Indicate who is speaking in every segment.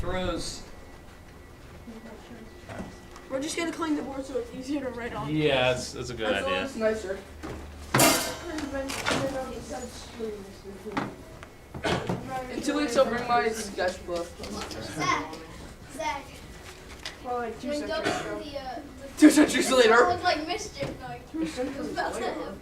Speaker 1: bros.
Speaker 2: We're just gonna clean the board so it's easier to write on.
Speaker 3: Yeah, that's a good idea.
Speaker 4: That's nicer. In 2 weeks, I'll bring my sketchbook.
Speaker 5: Zach.
Speaker 2: For like 2
Speaker 5: When
Speaker 2: seconds.
Speaker 5: double the
Speaker 4: 2 centuries later.
Speaker 5: looked like mischief, like it was about to happen.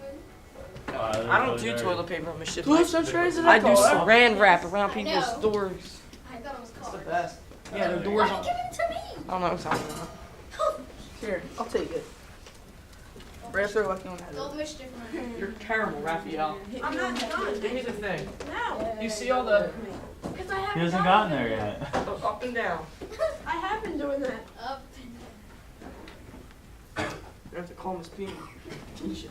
Speaker 1: I don't do toilet paper mischief.
Speaker 4: 2 centuries
Speaker 1: I do saran wrap around people's
Speaker 5: know.
Speaker 1: doors.
Speaker 5: I thought it was
Speaker 1: It's the
Speaker 5: called.
Speaker 1: best. Yeah, their doors.
Speaker 5: Why you giving it to me?
Speaker 1: I don't know what I'm talking about.
Speaker 4: Here, I'll take it. Right after working on that.
Speaker 5: Don't mischief, man.
Speaker 1: You're terrible, Raphael.
Speaker 2: I'm not done.
Speaker 1: Give me the thing.
Speaker 2: No.
Speaker 1: You see all the
Speaker 2: Because I
Speaker 6: He
Speaker 2: haven't
Speaker 6: hasn't
Speaker 2: done
Speaker 6: gotten
Speaker 2: it.
Speaker 6: there yet.
Speaker 1: up and down.
Speaker 2: I have been doing that.
Speaker 5: Up.
Speaker 1: You have to call Miss P. Teach you.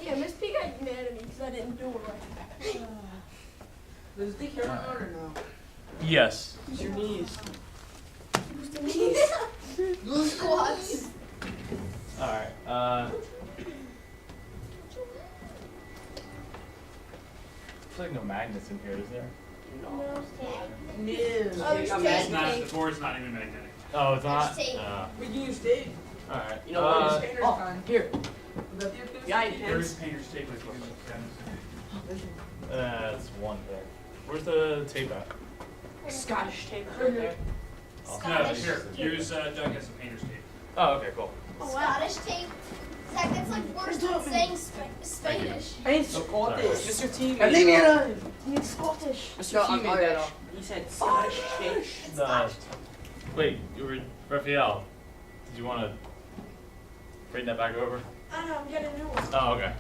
Speaker 2: Yeah, Miss P got mad at me because I didn't do it right.
Speaker 4: Does the camera on or no?
Speaker 3: Yes.
Speaker 1: Use your knees.
Speaker 5: Squats.
Speaker 6: Alright,
Speaker 3: There's like no magnets in here, is there?
Speaker 2: No.
Speaker 5: Oh, there's
Speaker 2: It's
Speaker 5: tape.
Speaker 7: The board's not even magnetic.
Speaker 3: Oh, it's not?
Speaker 5: There's tape.
Speaker 4: We can use tape.
Speaker 3: Alright.
Speaker 1: You know what? Oh, here.
Speaker 4: Is that the opinion?
Speaker 1: Yeah, I
Speaker 7: There is
Speaker 1: pins.
Speaker 7: painter's tape like what?
Speaker 3: That's one thing. Where's the tape at?
Speaker 1: Scottish tape right there.
Speaker 7: No,
Speaker 5: Scottish
Speaker 7: here,
Speaker 5: tape.
Speaker 7: use Doug has some painter's tape.
Speaker 3: Oh, okay, cool.
Speaker 2: Oh, wow.
Speaker 5: Scottish tape. Zach, that's like worse than saying Spanish.
Speaker 1: I need Scottish. Mr. T made
Speaker 4: Leave me
Speaker 1: that up.
Speaker 4: alone.
Speaker 2: You need Scottish.
Speaker 1: Mr.
Speaker 4: No,
Speaker 1: T
Speaker 4: I'm
Speaker 1: made that
Speaker 4: Irish.
Speaker 1: up. He said Scottish tape.
Speaker 5: It's
Speaker 3: No.
Speaker 5: Scottish.
Speaker 3: Wait, you were Raphael. Did you want to bring that back over?
Speaker 2: I know, I'm getting a new one.
Speaker 3: Oh, okay.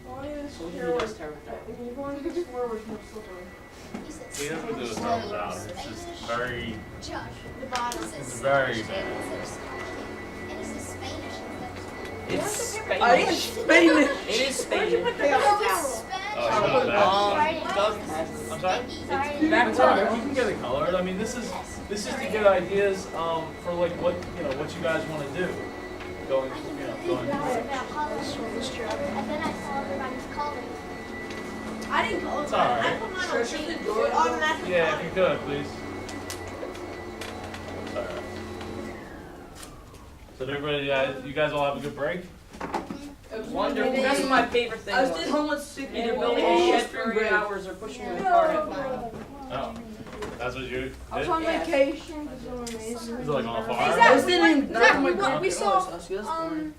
Speaker 2: Why is
Speaker 1: So he
Speaker 2: here
Speaker 1: does
Speaker 2: was
Speaker 1: terrible.
Speaker 2: you want this forward no slippery.
Speaker 5: He said
Speaker 3: He doesn't do a
Speaker 5: Spanish
Speaker 3: thumb
Speaker 5: tape,
Speaker 3: down. It's just
Speaker 5: Spanish.
Speaker 3: very.
Speaker 5: Josh.
Speaker 2: The bottom.
Speaker 5: He says
Speaker 3: It's
Speaker 5: Scottish
Speaker 3: very
Speaker 5: tape
Speaker 3: bad.
Speaker 5: instead of Scottish tape. And he says Spanish instead of
Speaker 1: It's
Speaker 4: I ain't
Speaker 1: Spanish.
Speaker 4: Spanish.
Speaker 1: It is
Speaker 2: Where'd you put
Speaker 1: Spanish.
Speaker 2: the
Speaker 5: No,
Speaker 2: towel?
Speaker 5: it's Spanish.
Speaker 3: Oh,
Speaker 1: Doug has it.
Speaker 3: I'm sorry?
Speaker 1: Back
Speaker 3: It's alright. You can get it colored. I mean, this is to get ideas for like what what you guys want to do. Going going.
Speaker 5: And then I saw everybody's calling.
Speaker 2: I didn't color
Speaker 3: It's
Speaker 2: mine.
Speaker 3: alright.
Speaker 2: I put mine on
Speaker 4: Sure,
Speaker 2: sheet.
Speaker 4: she
Speaker 2: It
Speaker 4: did do it.
Speaker 2: automatically
Speaker 3: Yeah, if
Speaker 2: colored.
Speaker 3: you could, please. Alright. So did everybody, you guys all have a good break?
Speaker 4: It was
Speaker 1: Wonderful. That's what my favorite thing
Speaker 4: I
Speaker 1: was.
Speaker 4: was just home with sick
Speaker 1: Either
Speaker 4: people.
Speaker 1: building
Speaker 4: all
Speaker 1: a shed
Speaker 4: spring
Speaker 1: for 8
Speaker 4: break.
Speaker 1: hours or pushing your car at night.
Speaker 3: Oh, that's what you did?
Speaker 2: I was on
Speaker 1: Yeah.
Speaker 2: vacation. It was so
Speaker 3: Is
Speaker 2: amazing.
Speaker 3: it like on a
Speaker 2: Hey,
Speaker 3: farm?
Speaker 2: Zach,
Speaker 4: I was sitting
Speaker 2: Zach,
Speaker 4: my
Speaker 2: we
Speaker 4: grandparents'
Speaker 2: saw,
Speaker 4: house. That's boring.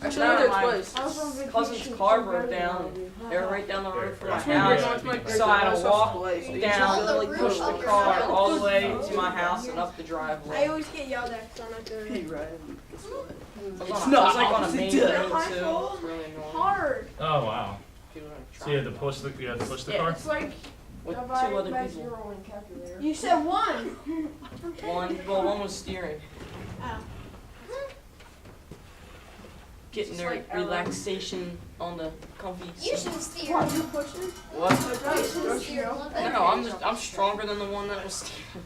Speaker 1: No,
Speaker 4: Actually, I went there
Speaker 1: my-
Speaker 4: twice.
Speaker 2: I was on vacation.
Speaker 1: Cousin's car broke down. They were right down the road from my
Speaker 3: That's
Speaker 4: That's
Speaker 3: where
Speaker 1: house.
Speaker 3: you're
Speaker 4: my
Speaker 1: So I had to walk
Speaker 4: down.
Speaker 1: down, push the car all the way to my house and up the
Speaker 2: I
Speaker 1: driveway.
Speaker 2: always get yelled at because I'm not doing
Speaker 4: Hey,
Speaker 2: it.
Speaker 4: Ryan, guess what?
Speaker 1: It
Speaker 4: It's
Speaker 1: was
Speaker 4: not
Speaker 1: like on a
Speaker 4: opposite
Speaker 1: main
Speaker 4: day.
Speaker 1: road
Speaker 2: My
Speaker 1: too.
Speaker 2: fault.
Speaker 1: It's really annoying.
Speaker 2: Hard.
Speaker 3: Oh, wow.
Speaker 1: People are
Speaker 3: So you had to
Speaker 1: trying
Speaker 3: push the
Speaker 1: Yeah.
Speaker 3: car?
Speaker 2: It's like
Speaker 1: with two
Speaker 2: divided
Speaker 1: other
Speaker 2: by
Speaker 1: people.
Speaker 2: zero in calculator. You said one.
Speaker 1: One was steering.
Speaker 2: Oh.
Speaker 1: Getting
Speaker 2: Just
Speaker 1: their
Speaker 2: like
Speaker 1: relaxation on the comfy
Speaker 5: You
Speaker 1: seat.
Speaker 5: should steer.
Speaker 2: What, you pushing?
Speaker 1: What?
Speaker 5: You should steer.
Speaker 1: No, I'm stronger than the one that was steering.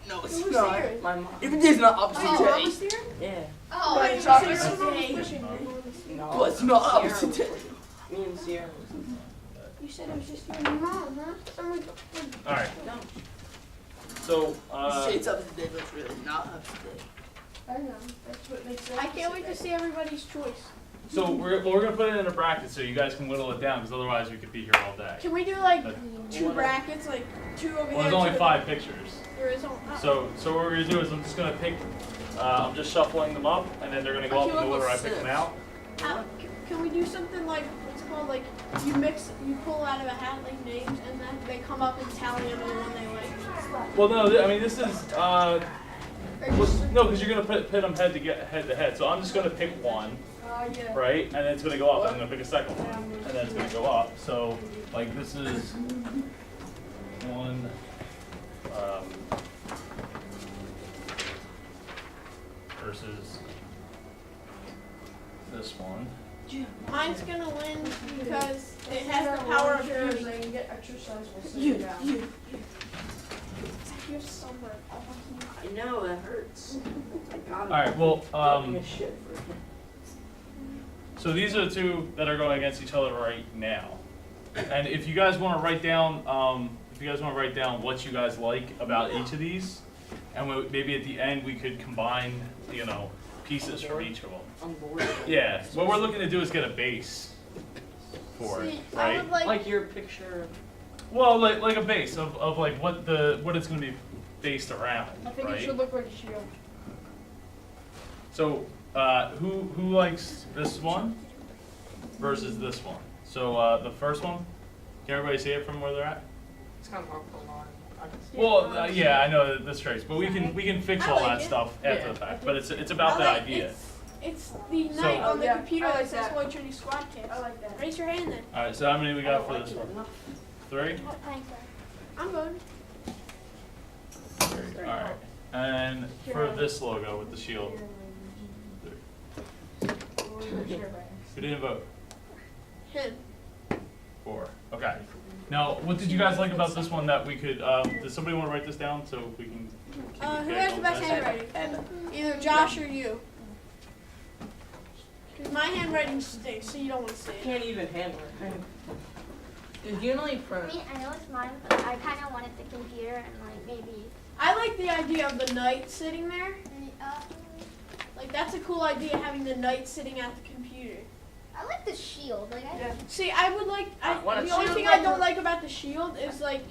Speaker 4: No, it's
Speaker 2: Who was
Speaker 4: not.
Speaker 2: steering?
Speaker 1: My mom.
Speaker 4: Even there's not
Speaker 2: Oh,
Speaker 4: opposite
Speaker 2: Mom
Speaker 4: day.
Speaker 2: was steering?
Speaker 1: Yeah.
Speaker 5: Oh,
Speaker 4: But
Speaker 5: wait,
Speaker 4: it's
Speaker 5: you
Speaker 4: opposite
Speaker 5: said
Speaker 2: Someone was
Speaker 5: steer.
Speaker 2: pushing me.
Speaker 1: No.
Speaker 4: But it's not
Speaker 1: Sierra
Speaker 4: opposite
Speaker 1: was
Speaker 4: day.
Speaker 1: pushing. Me and Sierra.
Speaker 2: You said it was just you and your mom, huh? I'm like,
Speaker 3: Alright,
Speaker 1: No.
Speaker 3: so,
Speaker 4: You say it's opposite day, but it's really not opposite day.
Speaker 2: I know. That's what makes sense. I can't wait to see everybody's choice.
Speaker 3: so we're gonna put it in a bracket so you guys can whittle it down, because otherwise we could be here all day.
Speaker 2: Can we do like
Speaker 3: But-
Speaker 2: 2 brackets, like 2 over
Speaker 3: Well,
Speaker 2: there?
Speaker 3: there's only
Speaker 2: 2
Speaker 3: 5 pictures.
Speaker 2: There is only.
Speaker 3: So what we're gonna do is I'm just gonna pick, I'm just shuffling them up, and then they're gonna go up in the order I pick them out.
Speaker 2: Can we do something like what's it called? Like you pull out of a hat like names, and then they come up and tally them and the one they like.
Speaker 3: Well, no, I mean this is,
Speaker 2: Or just,
Speaker 3: no, because you're gonna pit them head to head. So I'm just gonna pick one,
Speaker 2: yeah.
Speaker 3: right, and then it's gonna go up. I'm gonna pick a second one, and then it's gonna go up. So like this is one. Versus this one.
Speaker 2: Mine's gonna win because it has the power of beauty.
Speaker 4: They can get exercise while
Speaker 2: You. You're somewhere.
Speaker 1: I know, that hurts. I got it.
Speaker 3: All right. Well,
Speaker 1: Giving a shit for
Speaker 3: so these are the two that are going against each other right now. And if you guys want to write down, what you guys like about each of these, and maybe at the end we could combine, you know, pieces from each of them.
Speaker 1: I'm bored.
Speaker 3: Yeah, what we're looking to do is get a base for it,
Speaker 2: See, I
Speaker 3: right?
Speaker 2: would like,
Speaker 1: Like your picture.
Speaker 3: Well, like a base of like what it's gonna be based around,
Speaker 2: I think
Speaker 3: right?
Speaker 2: it should look like a shield.
Speaker 3: So, who likes this one versus this one? So, the first one, can everybody see it from where they're at?
Speaker 1: It's kind of hard to pull on. I can see
Speaker 3: Well, yeah, I know the straights, but we can fix
Speaker 2: I
Speaker 3: all
Speaker 2: like
Speaker 3: that
Speaker 2: it.
Speaker 3: stuff after
Speaker 1: Yeah.
Speaker 3: the fact. But it's about the idea.
Speaker 2: It's the
Speaker 3: So-
Speaker 2: night on the
Speaker 4: Yeah,
Speaker 2: computer
Speaker 4: I like
Speaker 2: that says
Speaker 4: that.
Speaker 2: Holy Trinity Squadcast.
Speaker 4: I like that.
Speaker 2: Raise your hand then.
Speaker 3: All right, so how many we
Speaker 1: I
Speaker 3: got
Speaker 1: don't
Speaker 3: for
Speaker 1: like
Speaker 3: this
Speaker 1: it
Speaker 3: one?
Speaker 1: enough.
Speaker 3: 3.
Speaker 2: I'm going.
Speaker 3: 3. All right, and for this logo with the shield, 3. Who didn't vote?
Speaker 2: Him.
Speaker 3: 4. Okay. Now, what did you guys like about this one that we could? Does somebody want to write this down so we can? Keep
Speaker 2: Who
Speaker 3: it
Speaker 2: has the
Speaker 3: on
Speaker 2: best
Speaker 3: this?
Speaker 2: handwriting? Either Josh or you. Because my handwriting stinks, so you don't want to see it.
Speaker 1: Can't even handle it.
Speaker 4: Is you only
Speaker 5: I
Speaker 4: print?
Speaker 5: mean, I know it's mine, but I kind of wanted the computer and like maybe.
Speaker 2: I like the idea of the knight sitting there.
Speaker 5: Uh,
Speaker 2: Like, that's a cool idea, having the knight sitting at the computer.
Speaker 5: I like the shield. Like I.
Speaker 4: Yeah.
Speaker 2: See, I would like.
Speaker 1: want a
Speaker 2: The only
Speaker 1: shield
Speaker 2: thing I don't like about the shield is, like,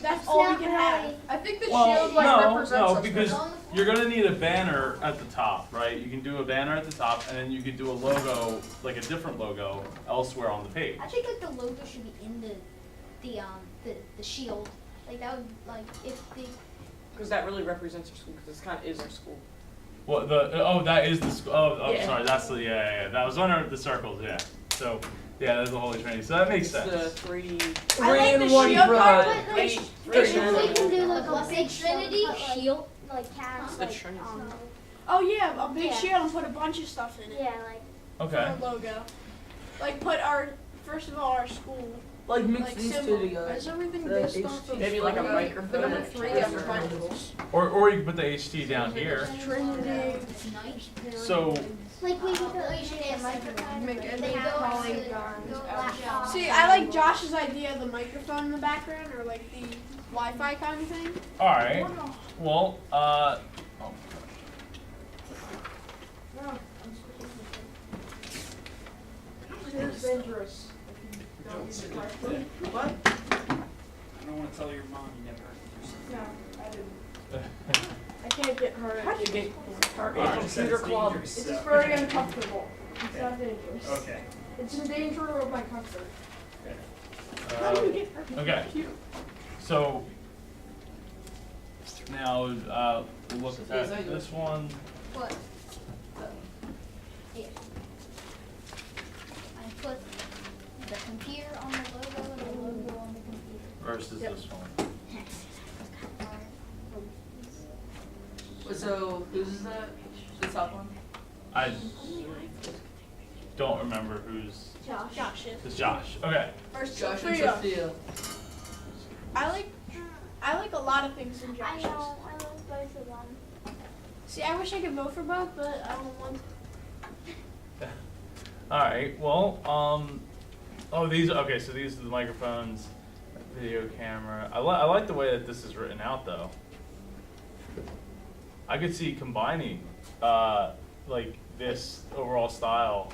Speaker 2: that's
Speaker 5: It's
Speaker 2: all we
Speaker 5: not
Speaker 2: can have.
Speaker 5: really-
Speaker 4: I think the
Speaker 3: Well,
Speaker 4: shield like
Speaker 3: no,
Speaker 4: represents
Speaker 3: no,
Speaker 4: us.
Speaker 3: because
Speaker 5: On the
Speaker 3: you're gonna need a banner at the top, right? You can do a banner at the top, and then you could do a logo, like a different logo, elsewhere on the page.
Speaker 5: I think like the logo should be in the shield. Like that would like if the.
Speaker 1: Because that really represents our school. Because this kind of is our school.
Speaker 3: What that is the school. Oh,
Speaker 1: Yeah.
Speaker 3: sorry, that's the yeah. That was under the circles, yeah. So yeah, that's the Holy Trinity. So that makes
Speaker 1: It's the
Speaker 3: sense.
Speaker 1: 3.
Speaker 2: I like
Speaker 4: and
Speaker 2: the
Speaker 4: one
Speaker 2: shield
Speaker 4: brother.
Speaker 2: part.
Speaker 5: But, like,
Speaker 1: Three.
Speaker 5: If
Speaker 1: Three.
Speaker 5: we can do like a
Speaker 2: Plus
Speaker 5: big Trinity
Speaker 2: shield,
Speaker 5: shield, like cast,
Speaker 1: The
Speaker 5: like
Speaker 1: Trinity.
Speaker 2: Oh yeah, a big
Speaker 5: Yeah.
Speaker 2: shield and put a bunch of stuff in it
Speaker 5: yeah, like
Speaker 2: for
Speaker 3: Okay.
Speaker 2: our logo. Like put first of all our school.
Speaker 4: Like mix
Speaker 2: Like
Speaker 4: these
Speaker 2: symbol.
Speaker 4: two together.
Speaker 2: Is everything
Speaker 4: The
Speaker 2: based off of
Speaker 1: Maybe like a
Speaker 2: the
Speaker 1: microphone.
Speaker 2: number 3
Speaker 1: Yeah.
Speaker 2: of particles?
Speaker 3: Or you can put the HT down here.
Speaker 2: Trinity.
Speaker 3: So
Speaker 5: like we can put like a microphone.
Speaker 2: Make
Speaker 5: They
Speaker 2: everything
Speaker 5: go to
Speaker 2: polygons.
Speaker 5: go laptop.
Speaker 2: See, I like Josh's idea of the microphone in the background, or like the Wi-Fi kind of thing.
Speaker 3: all right. Well, oh,
Speaker 2: It's dangerous.
Speaker 4: What?
Speaker 7: I don't want to tell your mom you never heard of yourself.
Speaker 2: No, I didn't. I can't get hurt.
Speaker 1: How do you get hurt?
Speaker 7: Well, I
Speaker 1: in
Speaker 7: just said
Speaker 1: computer
Speaker 7: it's
Speaker 1: club?
Speaker 7: dangerous,
Speaker 2: It's
Speaker 7: so-
Speaker 2: just very uncomfortable. It's not dangerous.
Speaker 7: Okay.
Speaker 2: It's in danger of my comfort.
Speaker 3: uh, okay. So now we'll look at this one.
Speaker 5: What? Here. I put the computer on the logo and the logo on the computer.
Speaker 3: Versus this one.
Speaker 4: So who's that? The top one?
Speaker 3: I don't remember who's.
Speaker 2: Josh is.
Speaker 3: It's Josh. Okay.
Speaker 2: First,
Speaker 4: Josh and
Speaker 2: three of us.
Speaker 4: Sophia.
Speaker 2: I like a lot of things in
Speaker 5: I
Speaker 2: Josh's.
Speaker 5: know, I love both of them.
Speaker 2: See, I wish I could vote for both, but I don't want to.
Speaker 3: All right. Well, oh, these. Okay, so these are the microphones, video camera. I like the way that this is written out, though. I could see combining, like this overall style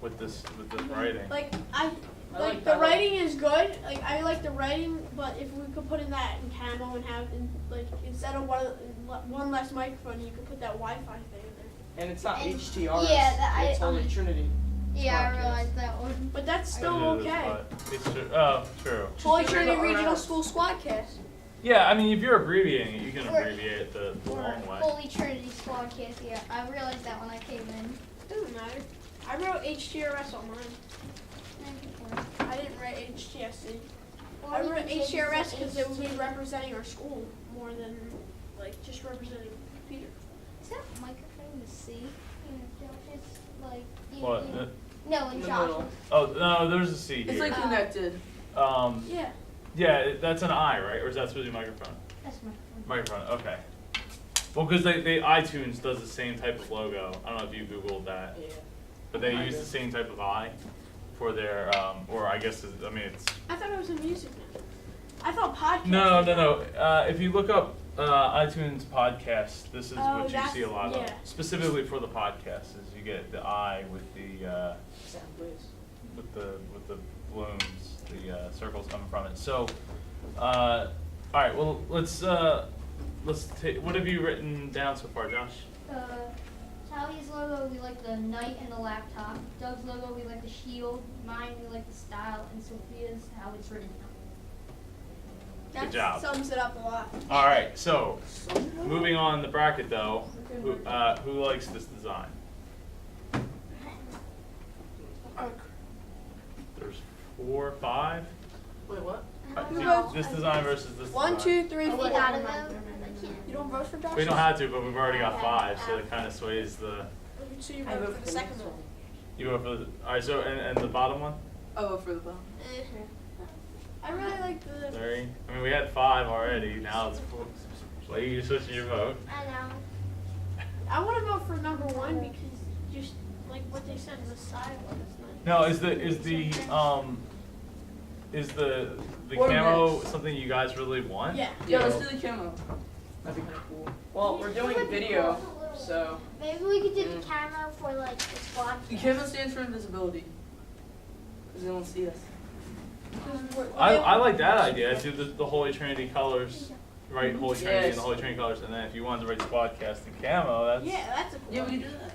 Speaker 3: with this writing.
Speaker 2: Like
Speaker 1: I
Speaker 2: like
Speaker 1: like
Speaker 2: the
Speaker 1: that.
Speaker 2: writing is good. Like I like the writing, but if we could put in that in camo and have like instead of one less microphone, you could put that Wi-Fi thing in there.
Speaker 1: And it's not
Speaker 5: And-
Speaker 1: HTR.
Speaker 5: yeah,
Speaker 1: It's Holy Trinity.
Speaker 5: Yeah, I
Speaker 1: Squadcast.
Speaker 5: realized that one.
Speaker 2: But that's still
Speaker 3: It is,
Speaker 2: okay.
Speaker 3: but it's true. Oh, true.
Speaker 2: Holy
Speaker 1: Just figure
Speaker 2: Trinity
Speaker 1: it out.
Speaker 2: Regional School Squadcast.
Speaker 3: Yeah, I mean, if you're abbreviating it, you can
Speaker 5: Or-
Speaker 3: abbreviate it the
Speaker 5: Or
Speaker 3: long way.
Speaker 5: Holy Trinity Squadcast, yeah. I realized that when I came in.
Speaker 2: Doesn't matter. I wrote HTRS on mine. I didn't write HTSC. I wrote HTRS because it would be representing our school more than like just representing Peter.
Speaker 5: Is that microphone the C? It's like you.
Speaker 3: What?
Speaker 5: You, no, in
Speaker 1: In the
Speaker 5: Joshua.
Speaker 1: middle.
Speaker 3: Oh no, there's a C
Speaker 4: It's
Speaker 3: here.
Speaker 4: like connected.
Speaker 2: Yeah.
Speaker 3: Yeah, that's an I, right? Or is that supposed to be microphone?
Speaker 5: That's my phone.
Speaker 3: Microphone. Okay. Well, because they iTunes does the same type of logo. I don't know if you Googled that,
Speaker 1: Yeah.
Speaker 3: but they
Speaker 1: I
Speaker 3: use
Speaker 1: did.
Speaker 3: the same type of I for their or I guess I mean it's
Speaker 2: I thought it was a music man. I thought podcast.
Speaker 3: no. If you look up iTunes podcast. This is
Speaker 2: Oh,
Speaker 3: what you see a lot of,
Speaker 2: yeah.
Speaker 3: specifically for the podcast. Is you get the eye with the
Speaker 4: Sound please.
Speaker 3: with the balloons, the circles coming from it. So, all right. Well, let's take. What have you written down so far, Josh?
Speaker 5: Tally's logo, we like the knight and the laptop. Doug's logo, we like the shield. Mine, we like the style. And Sophia's, how it's written.
Speaker 3: Good job.
Speaker 2: Sums it up a lot.
Speaker 3: All right. So, moving on the bracket though. Who likes this design? There's 4, 5.
Speaker 4: Wait, what?
Speaker 3: This design versus this
Speaker 2: One,
Speaker 3: design.
Speaker 2: 2, 3,
Speaker 5: Are we
Speaker 2: 4.
Speaker 5: out of them?
Speaker 2: You don't vote for Josh?
Speaker 3: We don't have to, but we've already got 5, so it kind of sways the.
Speaker 2: So you vote for the second one.
Speaker 3: You go for the. All right. So and the bottom one.
Speaker 4: I'll vote for the bottom.
Speaker 2: I really like the.
Speaker 3: 3. I mean, we had 5 already. Now it's 4. Why are you switching your vote?
Speaker 5: I know.
Speaker 2: I want to vote for number 1 because just like what they said, the style was nice.
Speaker 3: No, is the
Speaker 4: Or
Speaker 3: camo
Speaker 4: mix.
Speaker 3: something you guys really want?
Speaker 2: Yeah.
Speaker 4: Yeah, let's do the camo. That'd be kind of cool.
Speaker 7: Well, we're doing video, so
Speaker 5: Maybe we could do the camera for like the squad.
Speaker 4: The camo stands for invisibility. Because they won't see us.
Speaker 3: I like that idea. Do the Holy Trinity colors, right? Holy Trinity and
Speaker 4: Yes.
Speaker 3: the Holy Trinity colors, and then if you wanted to write Squadcast and camo, that's
Speaker 2: Yeah, that's a cool.
Speaker 4: Yeah, we
Speaker 2: one.
Speaker 4: can do that.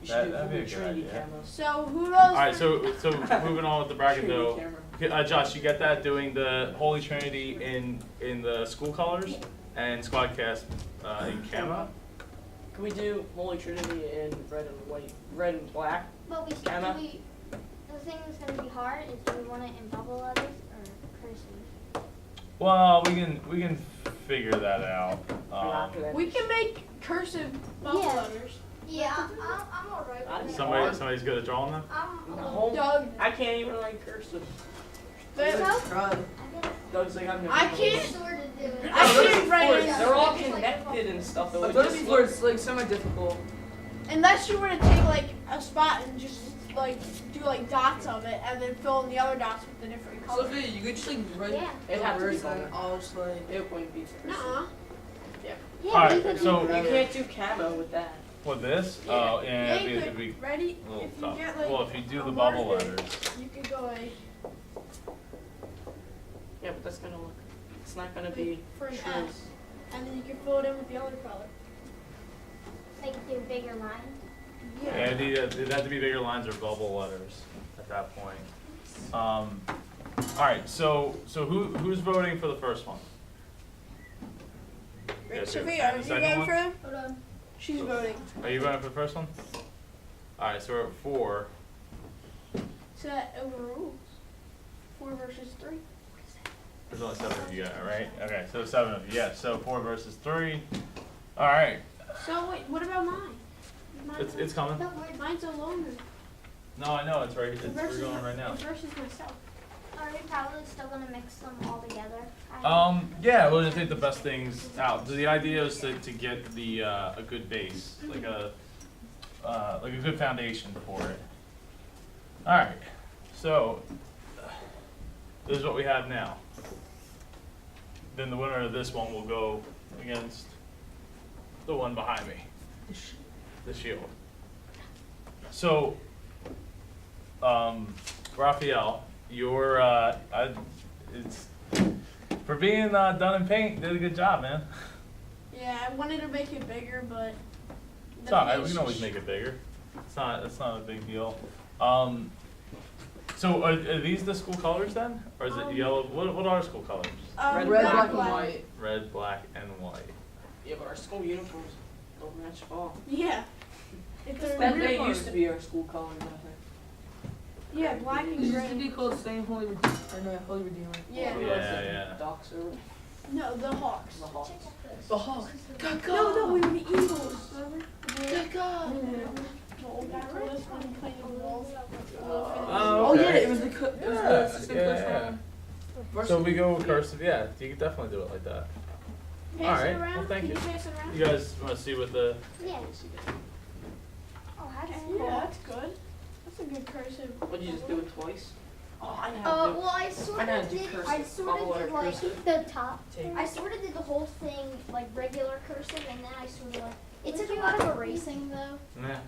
Speaker 4: You
Speaker 3: That-
Speaker 4: should
Speaker 3: that'd be
Speaker 4: do
Speaker 3: a good
Speaker 4: Trinity
Speaker 3: idea.
Speaker 4: camo.
Speaker 2: So who knows?
Speaker 3: all right. So moving on with the bracket
Speaker 4: Trinity
Speaker 3: though.
Speaker 4: camera.
Speaker 3: Okay, Josh, you get that? Doing the Holy Trinity in the school colors and Squadcast in camo.
Speaker 7: can we do Holy Trinity in red and white, red and black?
Speaker 5: But
Speaker 7: Camera?
Speaker 5: the thing that's gonna be hard is do we want it in bubble letters or cursive?
Speaker 3: Well, we can figure that out.
Speaker 2: We can make cursive bubble
Speaker 5: Yeah.
Speaker 2: letters.
Speaker 5: Yeah, I'm alright with that.
Speaker 3: Somebody's good at drawing them.
Speaker 7: No,
Speaker 2: Doug,
Speaker 7: I can't even write cursive.
Speaker 2: but
Speaker 4: Try.
Speaker 7: Doug's like, I've never.
Speaker 2: I
Speaker 7: done
Speaker 2: can't-
Speaker 7: this.
Speaker 5: Sort of do it.
Speaker 2: I
Speaker 7: No,
Speaker 2: can't write
Speaker 7: those-
Speaker 2: it.
Speaker 7: They're all connected and stuff. Though.
Speaker 4: I've
Speaker 7: It
Speaker 4: done it
Speaker 7: just
Speaker 4: before,
Speaker 7: looks-
Speaker 4: it's like semi-difficult.
Speaker 2: unless you were to take like a spot and just like do like dots of it and then fill in the other dots with the different colors.
Speaker 4: Sophia, you could just like write
Speaker 5: Yeah.
Speaker 7: It had to be
Speaker 4: words and
Speaker 7: colored.
Speaker 4: I'll just like.
Speaker 7: It wouldn't be cursive.
Speaker 2: Nuh-uh.
Speaker 5: Yeah,
Speaker 3: All right,
Speaker 5: we could
Speaker 3: so-
Speaker 5: do
Speaker 7: You can't do camo with that.
Speaker 3: With this?
Speaker 2: Yeah.
Speaker 3: Oh, yeah,
Speaker 2: you
Speaker 3: it'd
Speaker 2: could,
Speaker 3: be
Speaker 2: ready?
Speaker 3: a little
Speaker 2: If you
Speaker 3: tough.
Speaker 2: get like
Speaker 3: Well, if you do
Speaker 2: a
Speaker 3: the bubble
Speaker 2: word,
Speaker 3: letters.
Speaker 2: you could go like
Speaker 7: Yeah, but that's gonna look. It's not gonna be
Speaker 2: for an
Speaker 7: true.
Speaker 2: S, and then you can fill it in with the other color.
Speaker 5: like do bigger lines.
Speaker 3: Yeah, it'd have to be bigger lines or bubble letters at that point. All right, so who's voting for the first one? Yeah,
Speaker 2: Sophia,
Speaker 3: and
Speaker 2: are
Speaker 3: the
Speaker 2: you
Speaker 3: second
Speaker 2: voting
Speaker 3: one?
Speaker 2: for him?
Speaker 5: Hold on.
Speaker 2: She's voting.
Speaker 3: Are you voting for the first one? All right, so we're at 4.
Speaker 2: So that overrules. 4 versus 3.
Speaker 3: There's only 7 of you, right? Okay, so 7 of you. Yeah, so 4 versus 3. All right,
Speaker 2: So wait, what about mine?
Speaker 3: it's coming.
Speaker 5: Don't worry.
Speaker 2: Mine's a longer.
Speaker 3: No, I know it's right. It's, we're
Speaker 2: Versus
Speaker 3: going right now.
Speaker 2: Versus myself.
Speaker 5: Are we probably still gonna mix them all together?
Speaker 3: Yeah, we're gonna take the best things out. The idea is to get the a good base, like a good foundation for it. All right, so this is what we have now. Then the winner of this one will go against the one behind me, the shield. So, Raphael, you're it's for being done in paint. You did a good job, man.
Speaker 2: Yeah, I wanted to make it bigger, but.
Speaker 3: It's all right. We can always make it bigger. It's not a big deal. So are these the school colors then, or is it yellow? What are school colors?
Speaker 7: Red,
Speaker 4: Red,
Speaker 2: black,
Speaker 4: black, and
Speaker 2: black.
Speaker 4: white.
Speaker 3: Red, black, and white.
Speaker 7: Yeah, but our school uniforms don't match at all.
Speaker 2: Yeah. If they're
Speaker 7: That
Speaker 2: real
Speaker 7: they
Speaker 2: colors.
Speaker 7: used to be our school colors, I think.
Speaker 2: Yeah, black
Speaker 4: It
Speaker 2: and
Speaker 4: used
Speaker 2: gray.
Speaker 4: to be called Same Holy Redeemer. Or no, Holy Redeemer.
Speaker 2: Yeah.
Speaker 3: Yeah.
Speaker 7: Ducks or
Speaker 2: No, the Hawks.
Speaker 7: the Hawks.
Speaker 4: The Hawks.
Speaker 2: No, we were the Eagles. Remember? The old guy told us when we played the walls.
Speaker 4: Oh yeah, it was the assistant coach from varsity.
Speaker 3: So we go with cursive. Yeah, you can definitely do it like that.
Speaker 2: Pass
Speaker 3: All
Speaker 2: it
Speaker 3: right,
Speaker 2: around.
Speaker 3: well, thank
Speaker 2: Can
Speaker 3: you.
Speaker 2: pass it around?
Speaker 3: You guys want to see what the?
Speaker 5: Yeah. Oh, that's
Speaker 2: Yeah,
Speaker 5: cool.
Speaker 2: that's good. That's a good cursive.
Speaker 7: Would you just do it twice?
Speaker 1: Oh, I have
Speaker 5: Well, I sort
Speaker 1: I know how
Speaker 5: of
Speaker 1: to do
Speaker 5: did.
Speaker 1: cursive.
Speaker 5: I sort
Speaker 1: Bubble
Speaker 5: of
Speaker 1: letter
Speaker 5: did like
Speaker 1: cursive.
Speaker 5: the top.
Speaker 1: Take.
Speaker 5: I sort of did the whole thing like regular cursive, and then I sort of like. It took a lot of erasing though.
Speaker 3: Yeah.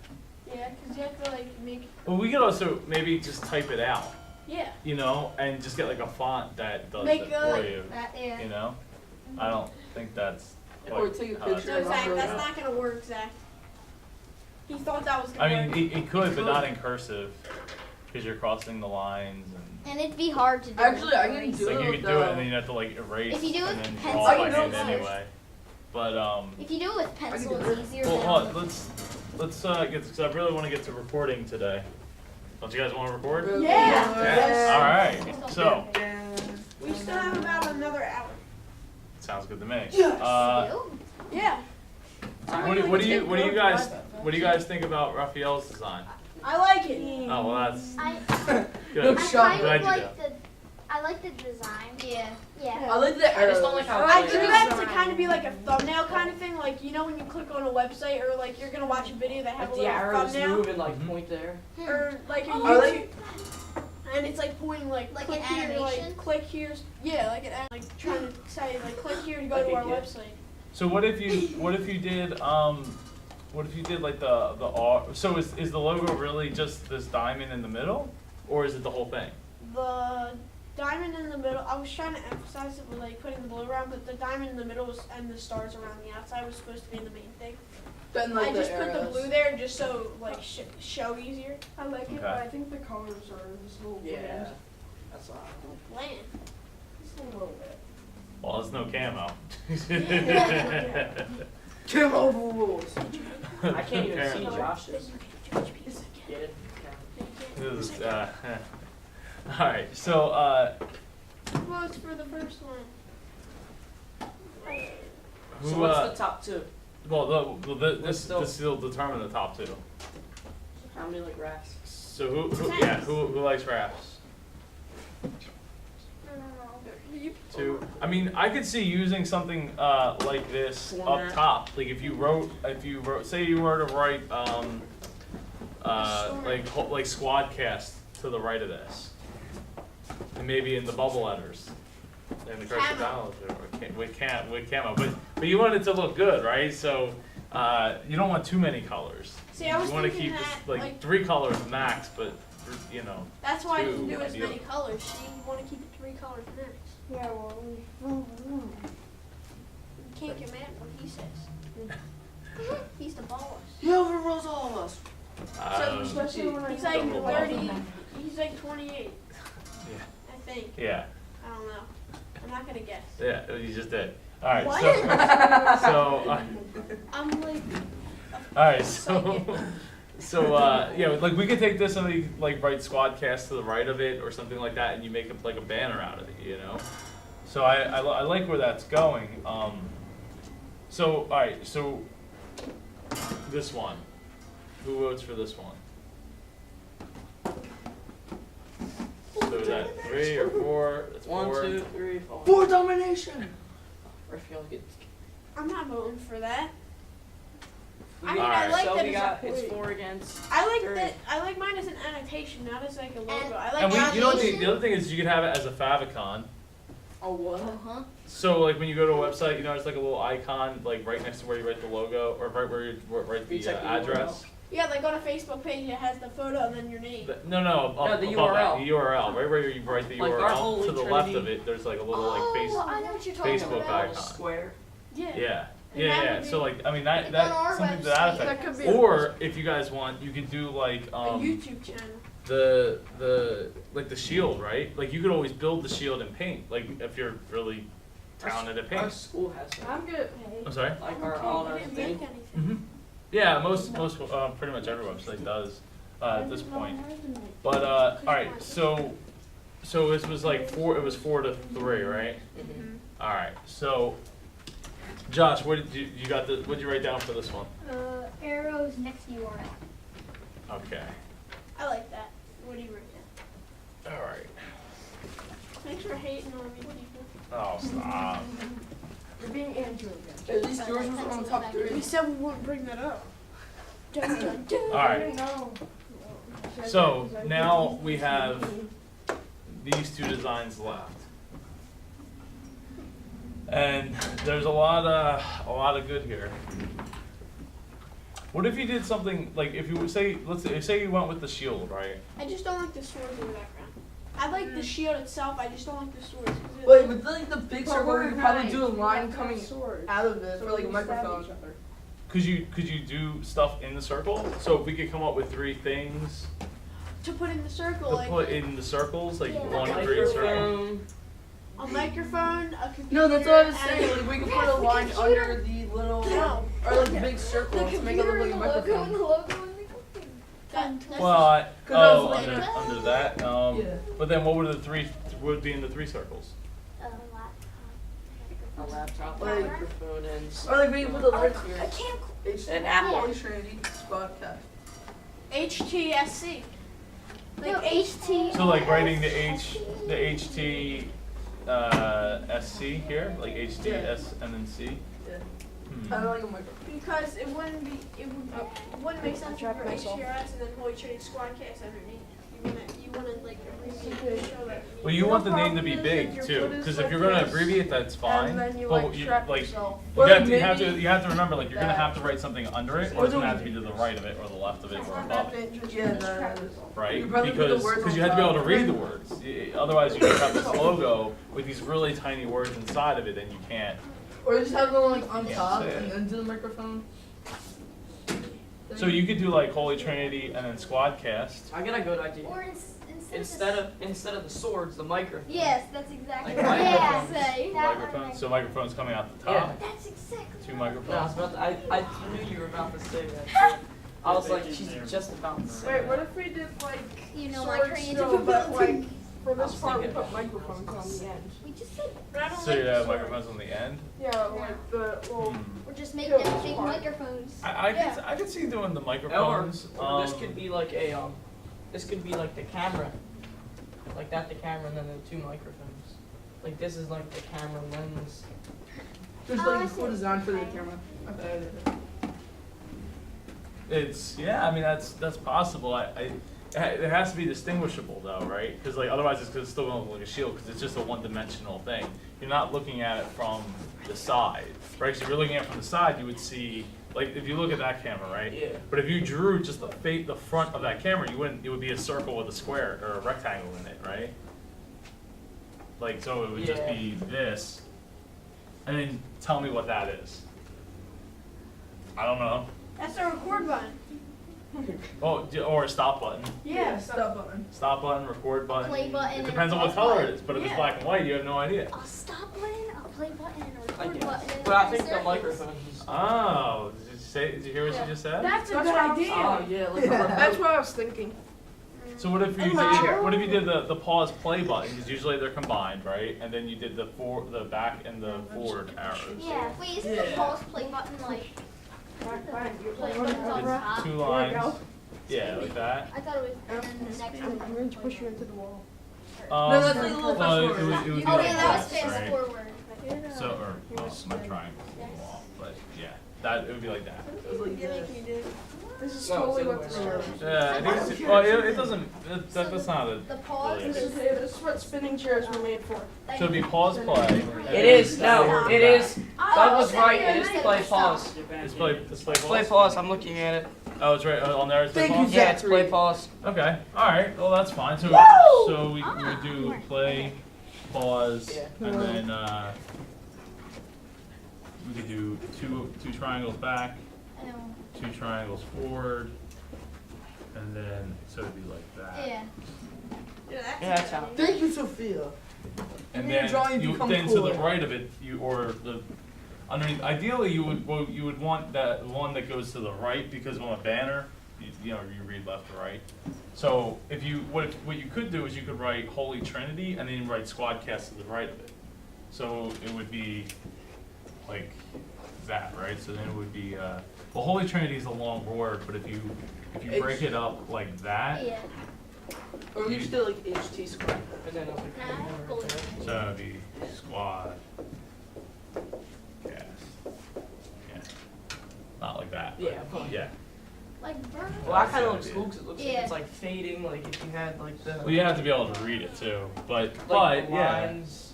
Speaker 2: Yeah, because you have to like make.
Speaker 3: Well, we could also maybe just type it out,
Speaker 2: Yeah.
Speaker 3: you know, and just get like a font that does
Speaker 2: Make
Speaker 3: it
Speaker 2: a-
Speaker 3: for you.
Speaker 5: Yeah.
Speaker 3: You know, I don't think that's.
Speaker 4: Or
Speaker 3: quite
Speaker 4: take a
Speaker 3: how it
Speaker 4: picture
Speaker 2: No,
Speaker 4: and
Speaker 3: should
Speaker 2: Zach,
Speaker 3: work
Speaker 2: that's
Speaker 3: out.
Speaker 2: not gonna work, Zach. He thought that was gonna
Speaker 3: I mean,
Speaker 2: work.
Speaker 3: it could, but not in cursive, because you're crossing the lines and.
Speaker 5: And it'd be hard to do.
Speaker 4: Actually, I can
Speaker 5: erase.
Speaker 4: do
Speaker 3: Like
Speaker 4: it
Speaker 3: you
Speaker 4: with
Speaker 3: could do it,
Speaker 4: the-
Speaker 3: and then you have to like erase,
Speaker 5: If you do it
Speaker 3: and then
Speaker 5: with
Speaker 3: draw
Speaker 5: pencil,
Speaker 3: by
Speaker 4: it's
Speaker 3: hand
Speaker 4: easier.
Speaker 3: anyway. But
Speaker 5: If you do it with pencil,
Speaker 4: do
Speaker 5: it's easier.
Speaker 3: well,
Speaker 5: than
Speaker 3: hold on, let's get because I really want to get to recording today. Don't you guys want to record?
Speaker 2: Yeah.
Speaker 3: All right. So
Speaker 2: We still have about another hour.
Speaker 3: sounds good to me.
Speaker 4: Yes.
Speaker 2: Yeah.
Speaker 3: What do you guys think about Raphael's design?
Speaker 2: I like it.
Speaker 3: Oh well, that's
Speaker 5: I
Speaker 3: good.
Speaker 4: shot.
Speaker 3: Glad you do.
Speaker 5: I like the design. Yeah.
Speaker 4: I like the
Speaker 1: I just don't like how
Speaker 2: I
Speaker 1: it's
Speaker 2: drew
Speaker 1: like-
Speaker 2: that to kind of be like a thumbnail kind of thing, like you know when you click on a website or like you're gonna watch a video that has
Speaker 1: Like
Speaker 2: a
Speaker 1: the
Speaker 2: little
Speaker 1: arrows
Speaker 2: thumbnail,
Speaker 1: move and like
Speaker 3: Mhm.
Speaker 1: point there.
Speaker 2: or like a
Speaker 5: Oh,
Speaker 4: I
Speaker 2: YouTube,
Speaker 4: like-
Speaker 2: and it's like pointing like
Speaker 5: Like
Speaker 2: click
Speaker 5: an
Speaker 2: here,
Speaker 5: animation?
Speaker 2: like click here, yeah, like an like trying to say like click here to go
Speaker 1: Like
Speaker 2: to
Speaker 1: a
Speaker 2: our
Speaker 1: GIF.
Speaker 2: website.
Speaker 3: So what if you did like the R? So is the logo really just this diamond in the middle, or is it the whole thing?
Speaker 2: The diamond in the middle, I was trying to emphasize it with like putting the blue around, but the diamond in the middle was, and the stars around the outside was supposed to be the main thing.
Speaker 4: Then like
Speaker 2: I just
Speaker 4: the
Speaker 2: put the
Speaker 4: arrows.
Speaker 2: blue there just so like show easier.
Speaker 6: I like it,
Speaker 3: Okay.
Speaker 6: but I think the colors are just a little
Speaker 1: Yeah.
Speaker 6: bland.
Speaker 1: That's all.
Speaker 2: Bland.
Speaker 6: Just a little bit.
Speaker 3: Well, there's no camo.
Speaker 4: Camo rules.
Speaker 1: I can't even see
Speaker 3: Apparently.
Speaker 1: Josh's. Get it?
Speaker 3: This is, all right. So
Speaker 2: Well, it's for the first one.
Speaker 3: who?
Speaker 1: So what's the top two?
Speaker 3: Well, this
Speaker 1: still-
Speaker 3: will determine the top two.
Speaker 1: How many like rafts?
Speaker 3: So who likes rafts? Two. I mean, I could see using something like this
Speaker 1: Format.
Speaker 3: up top. Like if you wrote, say you were to write like Squadcast to the right of this, and maybe in the bubble letters, and the correct
Speaker 2: Camo.
Speaker 3: with camo. But you want it to look good, right? So you don't want too many colors.
Speaker 2: See, I was
Speaker 3: You want to
Speaker 2: thinking
Speaker 3: keep
Speaker 2: that,
Speaker 3: this, like 3 colors max, but you know.
Speaker 2: that's why I didn't
Speaker 3: two,
Speaker 2: do as
Speaker 3: ideally.
Speaker 2: many colors. See, you want to keep it 3 colors max.
Speaker 6: Yeah, well,
Speaker 2: You can't get mad at what he says. He's the boss.
Speaker 1: He overrules all of us.
Speaker 6: especially when I
Speaker 2: He's like
Speaker 3: Double
Speaker 2: 30. He's like 28.
Speaker 3: Yeah.
Speaker 2: I think.
Speaker 3: Yeah,
Speaker 2: I don't know. I'm not gonna guess.
Speaker 3: yeah, you just did. All right,
Speaker 2: What?
Speaker 3: so
Speaker 2: I'm like.
Speaker 3: all right, so yeah, like we could take this and like write Squadcast to the right of it or something like that, and you make it like a banner out of it, you know. So I like where that's going. So all right, so this one, who votes for this one? So is that 3 or 4? That's
Speaker 1: 1,
Speaker 3: 4.
Speaker 1: 2, 3, 4.
Speaker 4: 4 domination.
Speaker 1: Raphael gets.
Speaker 2: I'm not voting for that. I
Speaker 1: I
Speaker 2: mean, I
Speaker 3: Alright.
Speaker 2: like
Speaker 1: so
Speaker 2: that
Speaker 1: we
Speaker 2: it's
Speaker 1: got
Speaker 2: a-
Speaker 1: it's 4 against.
Speaker 2: I like
Speaker 1: 3.
Speaker 2: that. I like mine as an annotation, not as like a logo.
Speaker 5: And-
Speaker 2: I like.
Speaker 3: And you know what
Speaker 2: annotation.
Speaker 3: the other thing is you could have it as a favicon.
Speaker 1: Oh what?
Speaker 5: Uh-huh.
Speaker 3: So like when you go to a website, you know, there's like a little icon like right next to where you write the logo or right where you write
Speaker 1: You
Speaker 3: the
Speaker 1: check the
Speaker 3: address.
Speaker 2: Yeah, like on a Facebook page, it has the photo and then your name.
Speaker 3: No,
Speaker 1: No, the
Speaker 3: above that,
Speaker 1: URL.
Speaker 3: the URL, right where you write the
Speaker 1: Like our
Speaker 3: URL.
Speaker 1: Holy
Speaker 3: To the left
Speaker 1: Trinity.
Speaker 3: of it, there's like a little
Speaker 5: Oh,
Speaker 3: like face.
Speaker 5: I know what you're talking
Speaker 3: Facebook
Speaker 5: about.
Speaker 3: icon.
Speaker 1: Square.
Speaker 2: Yeah.
Speaker 3: Yeah,
Speaker 2: And
Speaker 3: yeah,
Speaker 2: that
Speaker 3: yeah.
Speaker 2: would
Speaker 3: So
Speaker 2: be
Speaker 3: like, I mean
Speaker 5: Like
Speaker 3: that
Speaker 5: on our
Speaker 3: something to that
Speaker 5: website,
Speaker 3: effect.
Speaker 2: that could be
Speaker 3: Or if you guys want, you could do like
Speaker 2: a YouTube channel.
Speaker 3: the like the shield, right? Like you could always build the shield in paint, like if you're really talented at
Speaker 1: Our
Speaker 3: paint.
Speaker 1: school has some.
Speaker 6: I'm good at paint.
Speaker 3: I'm sorry.
Speaker 1: Like our
Speaker 2: Okay,
Speaker 1: all
Speaker 2: you
Speaker 1: our
Speaker 2: didn't
Speaker 1: thing.
Speaker 2: make anything.
Speaker 3: Mm-hmm. Yeah, most pretty much every website does at this point. But all right, so this was like 4. It was 4 to 3, right?
Speaker 1: Mhm.
Speaker 3: All right. So, Josh, what did you got? What did you write down for this one?
Speaker 5: Arrows next to URL.
Speaker 3: Okay.
Speaker 2: I like that. What do you write down?
Speaker 3: All right.
Speaker 2: Thanks for hating on me, people.
Speaker 3: Oh, stop.
Speaker 6: You're being Andrew again.
Speaker 4: At least yours was on the top
Speaker 2: We
Speaker 4: 3.
Speaker 2: said we wouldn't bring that up. Dun, dun, dun.
Speaker 3: All right.
Speaker 6: No.
Speaker 3: So now we have these two designs left. And there's a lot of good here. What if you did something like if you would say, say you went with the shield, right?
Speaker 2: I just don't like the swords in the background. I like the shield itself. I just don't like the swords. 'Cause it-
Speaker 4: Wait, with like the big
Speaker 6: But
Speaker 4: circle,
Speaker 6: we're
Speaker 4: we could probably
Speaker 6: nine.
Speaker 4: do a
Speaker 6: We
Speaker 4: line
Speaker 6: have to have
Speaker 4: coming
Speaker 6: swords.
Speaker 4: out of it
Speaker 6: So
Speaker 4: for like a
Speaker 6: we stab
Speaker 4: microphone.
Speaker 6: each other.
Speaker 3: Could you do stuff in the circle? So if we could come up with 3 things
Speaker 2: to put in the circle,
Speaker 3: to
Speaker 2: like
Speaker 3: put in the circles, like
Speaker 5: Yeah.
Speaker 3: 1 for each circle.
Speaker 1: Microphone.
Speaker 2: a microphone, a computer.
Speaker 4: No, that's what I was
Speaker 2: and-
Speaker 4: saying. Like we could put a line under the little
Speaker 2: No.
Speaker 4: or like the big circle to make it look like a microphone.
Speaker 2: That-
Speaker 3: Well, I,
Speaker 4: 'Cause I was
Speaker 3: oh,
Speaker 4: like-
Speaker 3: under that.
Speaker 4: Yeah.
Speaker 3: But then what would the 3 would be in the 3 circles?
Speaker 1: A laptop,
Speaker 4: Like-
Speaker 1: microphone, and
Speaker 4: Or like we can put the letters here.
Speaker 1: An apple.
Speaker 4: Holy Trinity Podcast.
Speaker 2: HTSC. Like
Speaker 5: No, HT.
Speaker 3: So like writing the HT SC here, like HTS and then C.
Speaker 4: Yeah.
Speaker 3: Hmm.
Speaker 4: I don't like a microphone.
Speaker 2: because it wouldn't make sense for HTRS and then Holy Trinity Squadcast underneath. You wanna like abbreviate to show that.
Speaker 3: Well, you want the name to be big too, because if you're gonna abbreviate, that's fine.
Speaker 6: And then you
Speaker 3: But
Speaker 6: like
Speaker 3: you
Speaker 6: trap
Speaker 3: like
Speaker 6: yourself.
Speaker 3: you
Speaker 4: Or
Speaker 3: have,
Speaker 4: like
Speaker 3: to,
Speaker 4: maybe
Speaker 3: you have to remember like you're gonna
Speaker 6: that-
Speaker 3: have to write something under it, or
Speaker 4: Or
Speaker 3: it's gonna
Speaker 4: the-
Speaker 3: have to be to the right of it, or the left of it, or above it,
Speaker 4: Yeah, the
Speaker 3: right?
Speaker 4: You probably put the
Speaker 3: Because
Speaker 4: words
Speaker 3: you
Speaker 4: on
Speaker 3: have to be able to
Speaker 4: top.
Speaker 3: read the words. Otherwise, you just have this logo with these really tiny words inside of it, and you can't.
Speaker 4: or just have them like on
Speaker 3: Yeah,
Speaker 4: top
Speaker 3: say it.
Speaker 4: and then do the microphone.
Speaker 3: So you could do like Holy Trinity and then Squadcast.
Speaker 1: I got a good idea.
Speaker 5: Or
Speaker 1: Instead of the swords, the microphone.
Speaker 5: Yes, that's exactly
Speaker 1: Like
Speaker 5: right.
Speaker 1: microphones.
Speaker 5: Yeah, say that.
Speaker 3: Microphones. So microphones coming out the
Speaker 1: Yeah.
Speaker 3: top.
Speaker 5: That's exactly.
Speaker 3: 2
Speaker 1: No, I was
Speaker 3: microphones.
Speaker 1: about to, I knew you were about to say that. Too. I was like, she's just about to say
Speaker 6: Wait,
Speaker 1: that.
Speaker 6: what if we did like
Speaker 5: You know, my
Speaker 6: swords
Speaker 5: creative
Speaker 6: still, but like
Speaker 5: ability.
Speaker 6: for
Speaker 1: I
Speaker 6: this
Speaker 1: was
Speaker 6: part we
Speaker 1: thinking
Speaker 6: put microphones on the end.
Speaker 5: We just said
Speaker 2: But I don't
Speaker 3: So
Speaker 2: like
Speaker 3: you
Speaker 2: the
Speaker 3: have
Speaker 2: sword.
Speaker 3: microphones on the end.
Speaker 6: Yeah, like the little.
Speaker 3: Hmm.
Speaker 5: we're just making
Speaker 6: Yeah,
Speaker 5: them big
Speaker 6: smart.
Speaker 5: microphones.
Speaker 3: I could see doing the microphones.
Speaker 1: Or this could be like a this could be like the camera, like that the camera, and then the 2 microphones. Like this is like the camera lens.
Speaker 4: There's
Speaker 5: Oh, I
Speaker 4: like a
Speaker 5: see
Speaker 4: cool
Speaker 5: what
Speaker 4: design for
Speaker 5: you're
Speaker 4: the
Speaker 5: saying.
Speaker 4: camera.
Speaker 3: It's I mean that's possible. It has to be distinguishable though, right? Because like otherwise it's still going to look like a shield because it's just a one-dimensional thing. You're not looking at it from the side, right? Because if you're looking at it from the side, you would see like if you look at that camera, right?
Speaker 1: Yeah.
Speaker 3: But if you drew just the front of that camera, you wouldn't. It would be a circle with a square or a rectangle in it, right? Like so, it would just
Speaker 1: Yeah.
Speaker 3: be this, and then tell me what that is. I don't know.
Speaker 2: That's the record button.
Speaker 3: Oh, or a stop button.
Speaker 2: Yeah.
Speaker 4: Stop button.
Speaker 3: Stop button, record button.
Speaker 5: Play button
Speaker 3: It
Speaker 5: and
Speaker 3: depends on
Speaker 5: pause
Speaker 3: what color
Speaker 5: button.
Speaker 3: it is, but if it's
Speaker 2: Yeah.
Speaker 3: black and white, you have no idea.
Speaker 5: A stop button, a play button, and a
Speaker 1: I
Speaker 5: record
Speaker 1: guess.
Speaker 5: button. And
Speaker 1: But I
Speaker 5: then
Speaker 1: think the
Speaker 5: circles.
Speaker 1: microphones.
Speaker 3: Oh, did you hear what
Speaker 6: Yeah.
Speaker 3: she just said?
Speaker 2: That's a
Speaker 6: That's
Speaker 2: good
Speaker 6: what I
Speaker 2: idea.
Speaker 1: Oh yeah, like
Speaker 4: Yeah.
Speaker 6: That's what I was thinking.
Speaker 3: So what if you
Speaker 2: Hello.
Speaker 3: what if you did the pause play button? Because usually they're combined, right? And then you did the back and the forward arrows.
Speaker 5: Yeah, wait, isn't the
Speaker 4: Yeah.
Speaker 5: pause play button like
Speaker 6: Fine.
Speaker 5: play button's on top?
Speaker 3: It's 2
Speaker 6: There we
Speaker 3: lines.
Speaker 6: go.
Speaker 3: Yeah, like that.
Speaker 5: I thought it was, and then the next
Speaker 6: I'm
Speaker 5: one.
Speaker 6: going to push you into the wall.
Speaker 4: No, that's like a little
Speaker 3: well,
Speaker 4: fast
Speaker 3: it
Speaker 4: forward.
Speaker 3: would be
Speaker 5: Oh
Speaker 3: like
Speaker 5: yeah, that was
Speaker 3: this,
Speaker 5: fast
Speaker 3: right?
Speaker 5: forward.
Speaker 3: So, or well, my triangle wall, but yeah, that it would be like that.
Speaker 4: It was like this.
Speaker 6: This is
Speaker 1: No, it's
Speaker 6: totally
Speaker 1: the
Speaker 6: what
Speaker 1: other
Speaker 6: this
Speaker 1: way around.
Speaker 6: is.
Speaker 3: Yeah, it is. Well, it doesn't. That's not a.
Speaker 5: The pause
Speaker 3: really a
Speaker 6: This
Speaker 3: big-
Speaker 6: is, this is what spinning chairs were made for.
Speaker 3: So it'd be pause play.
Speaker 1: It is no,
Speaker 3: forward
Speaker 1: it
Speaker 3: back.
Speaker 1: is. Doug was right. It is play pause.
Speaker 3: It's play pause.
Speaker 1: Play pause. I'm looking at it.
Speaker 3: Oh, it's right on there. It's play
Speaker 4: Thank you,
Speaker 3: pause.
Speaker 1: Yeah, it's play pause.
Speaker 3: Okay. All right. Well, that's fine. So we would do play, pause,
Speaker 1: Yeah.
Speaker 3: and then we could do two triangles back,
Speaker 5: I know.
Speaker 3: 2 triangles forward, and then so it'd be like that.
Speaker 5: Yeah.
Speaker 2: Yeah,
Speaker 1: Yeah, that's how.
Speaker 4: Thank you, Sophia.
Speaker 3: And
Speaker 4: And your
Speaker 3: then
Speaker 4: drawing
Speaker 3: you
Speaker 4: become
Speaker 3: then to the
Speaker 4: cooler.
Speaker 3: right of it, or the underneath. Ideally, you would want that one that goes to the right because on a banner, you read left to right. So if you what you could do is you could write Holy Trinity and then write Squadcast to the right of it. So it would be like that, right? So then it would be well, Holy Trinity is a long word, but if you break it up like that,
Speaker 5: Yeah.
Speaker 4: Or we should do like HT square.
Speaker 1: And then I'll be
Speaker 5: Nah,
Speaker 1: right there.
Speaker 3: so it'd be Squad cast. Yeah. Not like that. but
Speaker 1: Yeah, fine.
Speaker 3: Yeah.
Speaker 5: like burn.
Speaker 1: Well, that
Speaker 3: That's
Speaker 1: kind
Speaker 3: the
Speaker 1: of looks
Speaker 3: idea.
Speaker 1: cool because it looks
Speaker 5: Yeah.
Speaker 1: like it's like fading, like if you had like the
Speaker 3: Well, you have to be able to read it too, but
Speaker 1: like the
Speaker 3: yeah,
Speaker 1: lines.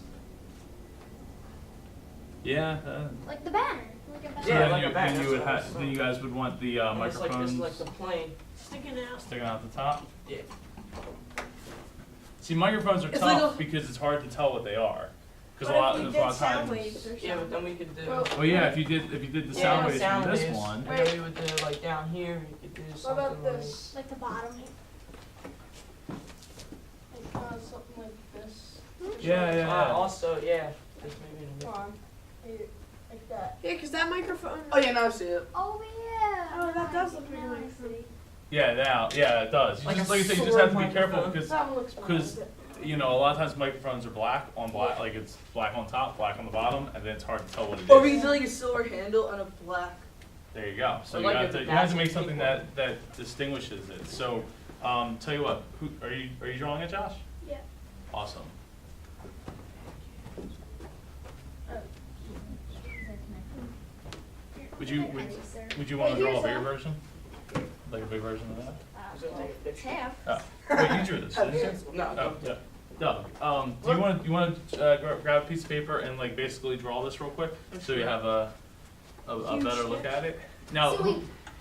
Speaker 3: yeah.
Speaker 5: Like the banner. Like a banner.
Speaker 3: So
Speaker 1: Yeah,
Speaker 3: then
Speaker 1: like
Speaker 3: you,
Speaker 1: a bag,
Speaker 3: then you
Speaker 1: that's
Speaker 3: would
Speaker 1: what I was
Speaker 3: have, then
Speaker 1: saying.
Speaker 3: you guys would want the
Speaker 1: And it's like
Speaker 3: microphones
Speaker 1: this, like the plane.
Speaker 2: Sticking out.
Speaker 3: sticking out the top.
Speaker 1: Yeah.
Speaker 3: See, microphones are
Speaker 4: It's
Speaker 3: tough
Speaker 4: like a-
Speaker 3: because it's hard to tell what they are. Because
Speaker 2: But
Speaker 3: a lot,
Speaker 2: if we
Speaker 3: there's
Speaker 2: did
Speaker 3: a lot of
Speaker 2: sound
Speaker 3: times.
Speaker 2: waves or
Speaker 1: Yeah, but
Speaker 2: something.
Speaker 1: then we could do.
Speaker 3: Well, yeah, if you did the sound waves from this
Speaker 1: waves,
Speaker 3: one.
Speaker 1: And then we would do like down here. We could do
Speaker 6: What
Speaker 1: something
Speaker 6: about this?
Speaker 2: Like the bottom.
Speaker 6: Like, something like this.
Speaker 3: Yeah,
Speaker 1: like.
Speaker 3: yeah, yeah.
Speaker 1: Also, yeah. Just maybe in a
Speaker 6: Come on. Here, like that.
Speaker 2: Yeah, because that microphone.
Speaker 4: Oh yeah, now I see it.
Speaker 5: Oh yeah.
Speaker 2: Oh, that does
Speaker 5: Nice,
Speaker 2: look like a
Speaker 5: nice.
Speaker 2: microphone.
Speaker 3: Yeah, now, yeah, it does. You
Speaker 1: Like
Speaker 3: just
Speaker 1: a
Speaker 3: like I said, you just have to be
Speaker 1: sword
Speaker 3: careful
Speaker 1: microphone.
Speaker 3: because
Speaker 6: That one looks fine.
Speaker 3: 'cause- you know a lot of times microphones are black on black, like it's black on top, black on the bottom, and then it's hard to tell what it
Speaker 4: Or we
Speaker 3: is.
Speaker 4: can do like a silver handle and a black.
Speaker 3: There you go. So
Speaker 1: Or
Speaker 3: you
Speaker 1: like
Speaker 3: have
Speaker 1: if
Speaker 3: to
Speaker 1: the
Speaker 3: you have to
Speaker 1: back
Speaker 3: make
Speaker 1: is
Speaker 3: something
Speaker 1: equal.
Speaker 3: that distinguishes it. So, tell you what, who are you drawing it, Josh?
Speaker 2: Yeah.
Speaker 3: Awesome. Would you want to draw a bigger version? Like a big version of that?
Speaker 2: It's half.
Speaker 3: Oh, wait, you drew this, didn't you?
Speaker 1: No.
Speaker 3: Oh, yeah. Doug, do you want to grab a piece of paper and like basically draw this real quick so you have a
Speaker 2: Huge
Speaker 3: better look
Speaker 2: sketch.
Speaker 3: at it? Now,
Speaker 5: So wait,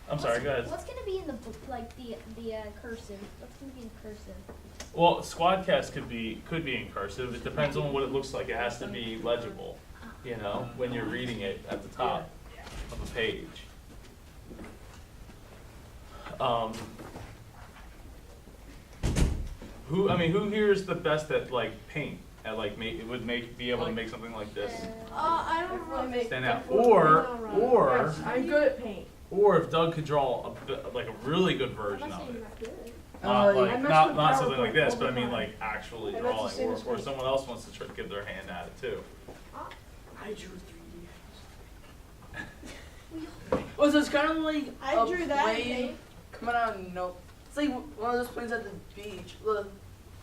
Speaker 3: I'm sorry, go ahead.
Speaker 5: What's gonna be in the book, like the cursive? What's gonna be in cursive?
Speaker 3: Well, Squadcast could be in cursive. It depends on what it looks like. It has to be legible, you know, when you're reading it at the top of a page. Who here is the best at like paint? At like be able to make something like this
Speaker 2: I don't know.
Speaker 3: stand out, or
Speaker 6: Yes, I'm good at paint.
Speaker 3: or if Doug could draw like a really good version of it. Not
Speaker 4: yeah.
Speaker 3: like
Speaker 6: I messed
Speaker 3: not
Speaker 6: with
Speaker 3: something like
Speaker 6: PowerPoint
Speaker 3: this,
Speaker 6: all
Speaker 3: but I
Speaker 6: the
Speaker 3: mean
Speaker 6: time.
Speaker 3: like actually
Speaker 6: And that's the
Speaker 3: drawing,
Speaker 6: same as
Speaker 3: or
Speaker 6: me.
Speaker 3: someone else wants to try to give their hand at it too.
Speaker 1: I drew 3D.
Speaker 4: Oh, so it's kind of like
Speaker 2: I
Speaker 4: a
Speaker 2: drew that in
Speaker 4: plane
Speaker 2: paint.
Speaker 4: coming out of no. It's like one of those planes at the beach. Look,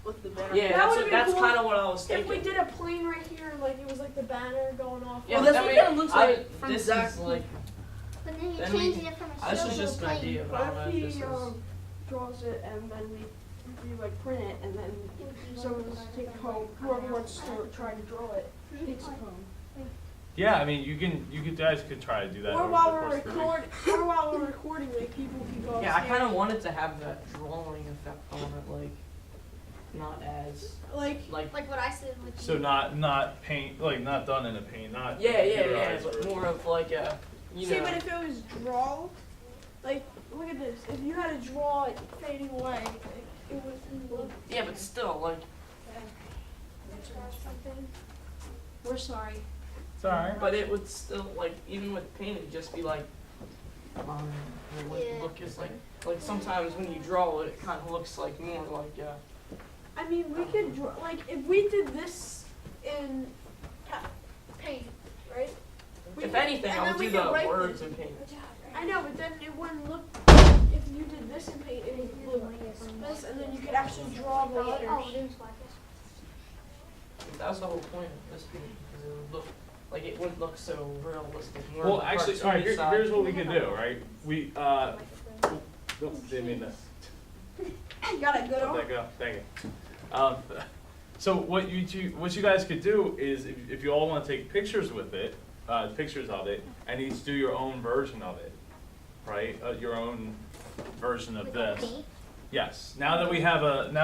Speaker 4: with the banner.
Speaker 1: Yeah,
Speaker 2: That
Speaker 1: that's,
Speaker 2: would've been
Speaker 1: that's
Speaker 2: cool
Speaker 1: kind of what I was
Speaker 2: If
Speaker 1: thinking.
Speaker 2: we did a plane right here, like it was like the banner going off.
Speaker 1: Yeah,
Speaker 4: Well, that's
Speaker 1: I
Speaker 4: what
Speaker 1: mean,
Speaker 4: it kinda looks like
Speaker 1: I-
Speaker 4: from
Speaker 1: this
Speaker 4: Zach.
Speaker 1: is like,
Speaker 5: But then you
Speaker 1: Then
Speaker 5: change
Speaker 1: we-
Speaker 5: it from a
Speaker 1: this
Speaker 5: silver
Speaker 1: is just an
Speaker 5: plane.
Speaker 1: idea, but I don't know
Speaker 6: What
Speaker 1: if
Speaker 6: if
Speaker 1: this
Speaker 6: he
Speaker 1: is.
Speaker 6: draws it and then we like print it and then
Speaker 5: It would be
Speaker 6: someone
Speaker 5: like
Speaker 6: take it home. Whoever wants to try to draw it takes it home.
Speaker 3: Yeah, I mean you guys could try to do that.
Speaker 2: Or
Speaker 3: over
Speaker 2: while
Speaker 3: the
Speaker 2: we're
Speaker 3: course of the week.
Speaker 2: recording, like people can go
Speaker 1: Yeah, I kind of
Speaker 2: upstairs.
Speaker 1: wanted to have that drawing effect on it, like, not as,
Speaker 2: Like,
Speaker 1: like,
Speaker 5: Like what I said with
Speaker 3: So not paint, like not done in a paint, not
Speaker 1: yeah,
Speaker 3: computerized
Speaker 1: but
Speaker 3: version.
Speaker 1: more of like a, you
Speaker 2: see,
Speaker 1: know.
Speaker 2: but if it was draw, like, look at this. If you had to draw it fading away, like, it would look.
Speaker 1: Yeah, but still, like,
Speaker 2: Something. We're sorry.
Speaker 3: It's alright.
Speaker 1: but it would still, like, even with paint, it'd just be like, it would
Speaker 5: Yeah.
Speaker 1: look as like sometimes when you draw it, it kind of looks like more like,
Speaker 2: I mean, we could draw, like, if we did this in paint, right? We
Speaker 1: if
Speaker 2: could-
Speaker 1: anything,
Speaker 2: and
Speaker 1: I
Speaker 2: then
Speaker 1: would
Speaker 2: we
Speaker 1: do
Speaker 2: could
Speaker 1: the
Speaker 2: write
Speaker 1: words
Speaker 2: this.
Speaker 1: in paint.
Speaker 2: I know, but then it wouldn't look. If you did this in paint, it would look this, and then you could actually draw the
Speaker 5: Oh,
Speaker 2: letters.
Speaker 5: there's like this.
Speaker 1: That was the whole point of this paint, because it would look, like, it wouldn't look so realistic. More
Speaker 3: Well,
Speaker 1: of the
Speaker 3: actually, all right.
Speaker 1: cartoony side.
Speaker 3: Here's what we can do, right? We Nope, didn't mean that.
Speaker 2: You got a good
Speaker 3: Let
Speaker 2: one.
Speaker 3: that go. Thank you. So what you guys could do is if you all want to take pictures with it, pictures of it, and each do your own version of it, right? Your own version of
Speaker 5: With
Speaker 3: this.
Speaker 5: paint?
Speaker 3: Yes. Now that we have an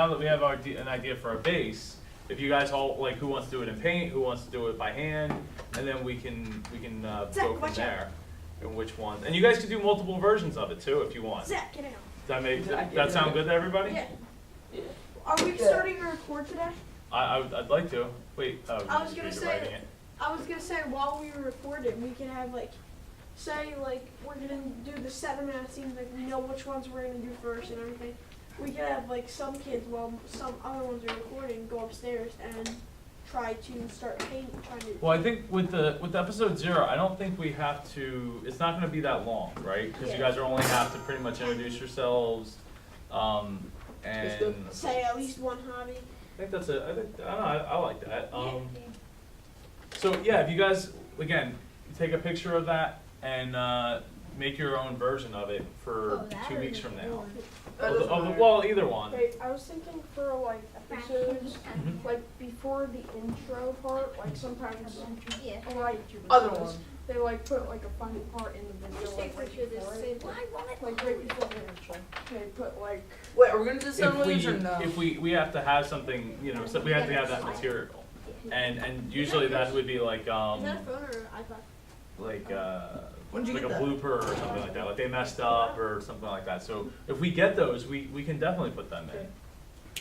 Speaker 3: idea for a base, if you guys all like, who wants to do it in paint, who wants to do it by hand, and then we can
Speaker 2: Zach,
Speaker 3: go from
Speaker 2: watch out.
Speaker 3: there. And which ones? And you guys could do multiple versions of it too if you want.
Speaker 2: Zach, get out.
Speaker 3: Does that sound good to everybody?
Speaker 2: Yeah.
Speaker 1: Yeah.
Speaker 2: Are we starting to record today?
Speaker 3: I'd like to. Wait. Oh,
Speaker 2: I was
Speaker 3: you're
Speaker 2: gonna
Speaker 3: just
Speaker 2: say-
Speaker 3: writing it.
Speaker 2: I was gonna say while we record it, we can have like, say like we're gonna do the 7-minute scenes, like we know which ones we're gonna do first and everything. We could have like some kids while some other ones are recording go upstairs and try to start painting, trying to.
Speaker 3: Well, I think with the episode 0, I don't think we have to. It's not going to be that long, right? Because you
Speaker 2: Yeah.
Speaker 3: guys are only have to pretty much introduce yourselves, and
Speaker 2: Say at least one hobby.
Speaker 3: I think that's it. I don't know. I like that.
Speaker 5: Yeah.
Speaker 3: So yeah, if you guys again take a picture of that and make your own version of it for 2 weeks from now.
Speaker 4: Doesn't
Speaker 3: Well, either one.
Speaker 6: Wait, I was thinking for like episodes, like before the intro part, like sometimes,
Speaker 5: Yeah.
Speaker 6: like
Speaker 4: Other one.
Speaker 6: they like put like a funny part in the video, like right before it. Like right before the intro, they put like.
Speaker 4: Wait, are we gonna do this
Speaker 3: If
Speaker 4: on Williams or no?
Speaker 3: we have to have something, you know, so we have to have that material. And usually that would be like
Speaker 2: Is that a phone or iPad?
Speaker 3: like
Speaker 4: When did you
Speaker 3: like a
Speaker 4: get that?
Speaker 3: blooper or something like that. Like they messed up or something like that. So if we get those, we can definitely put them in.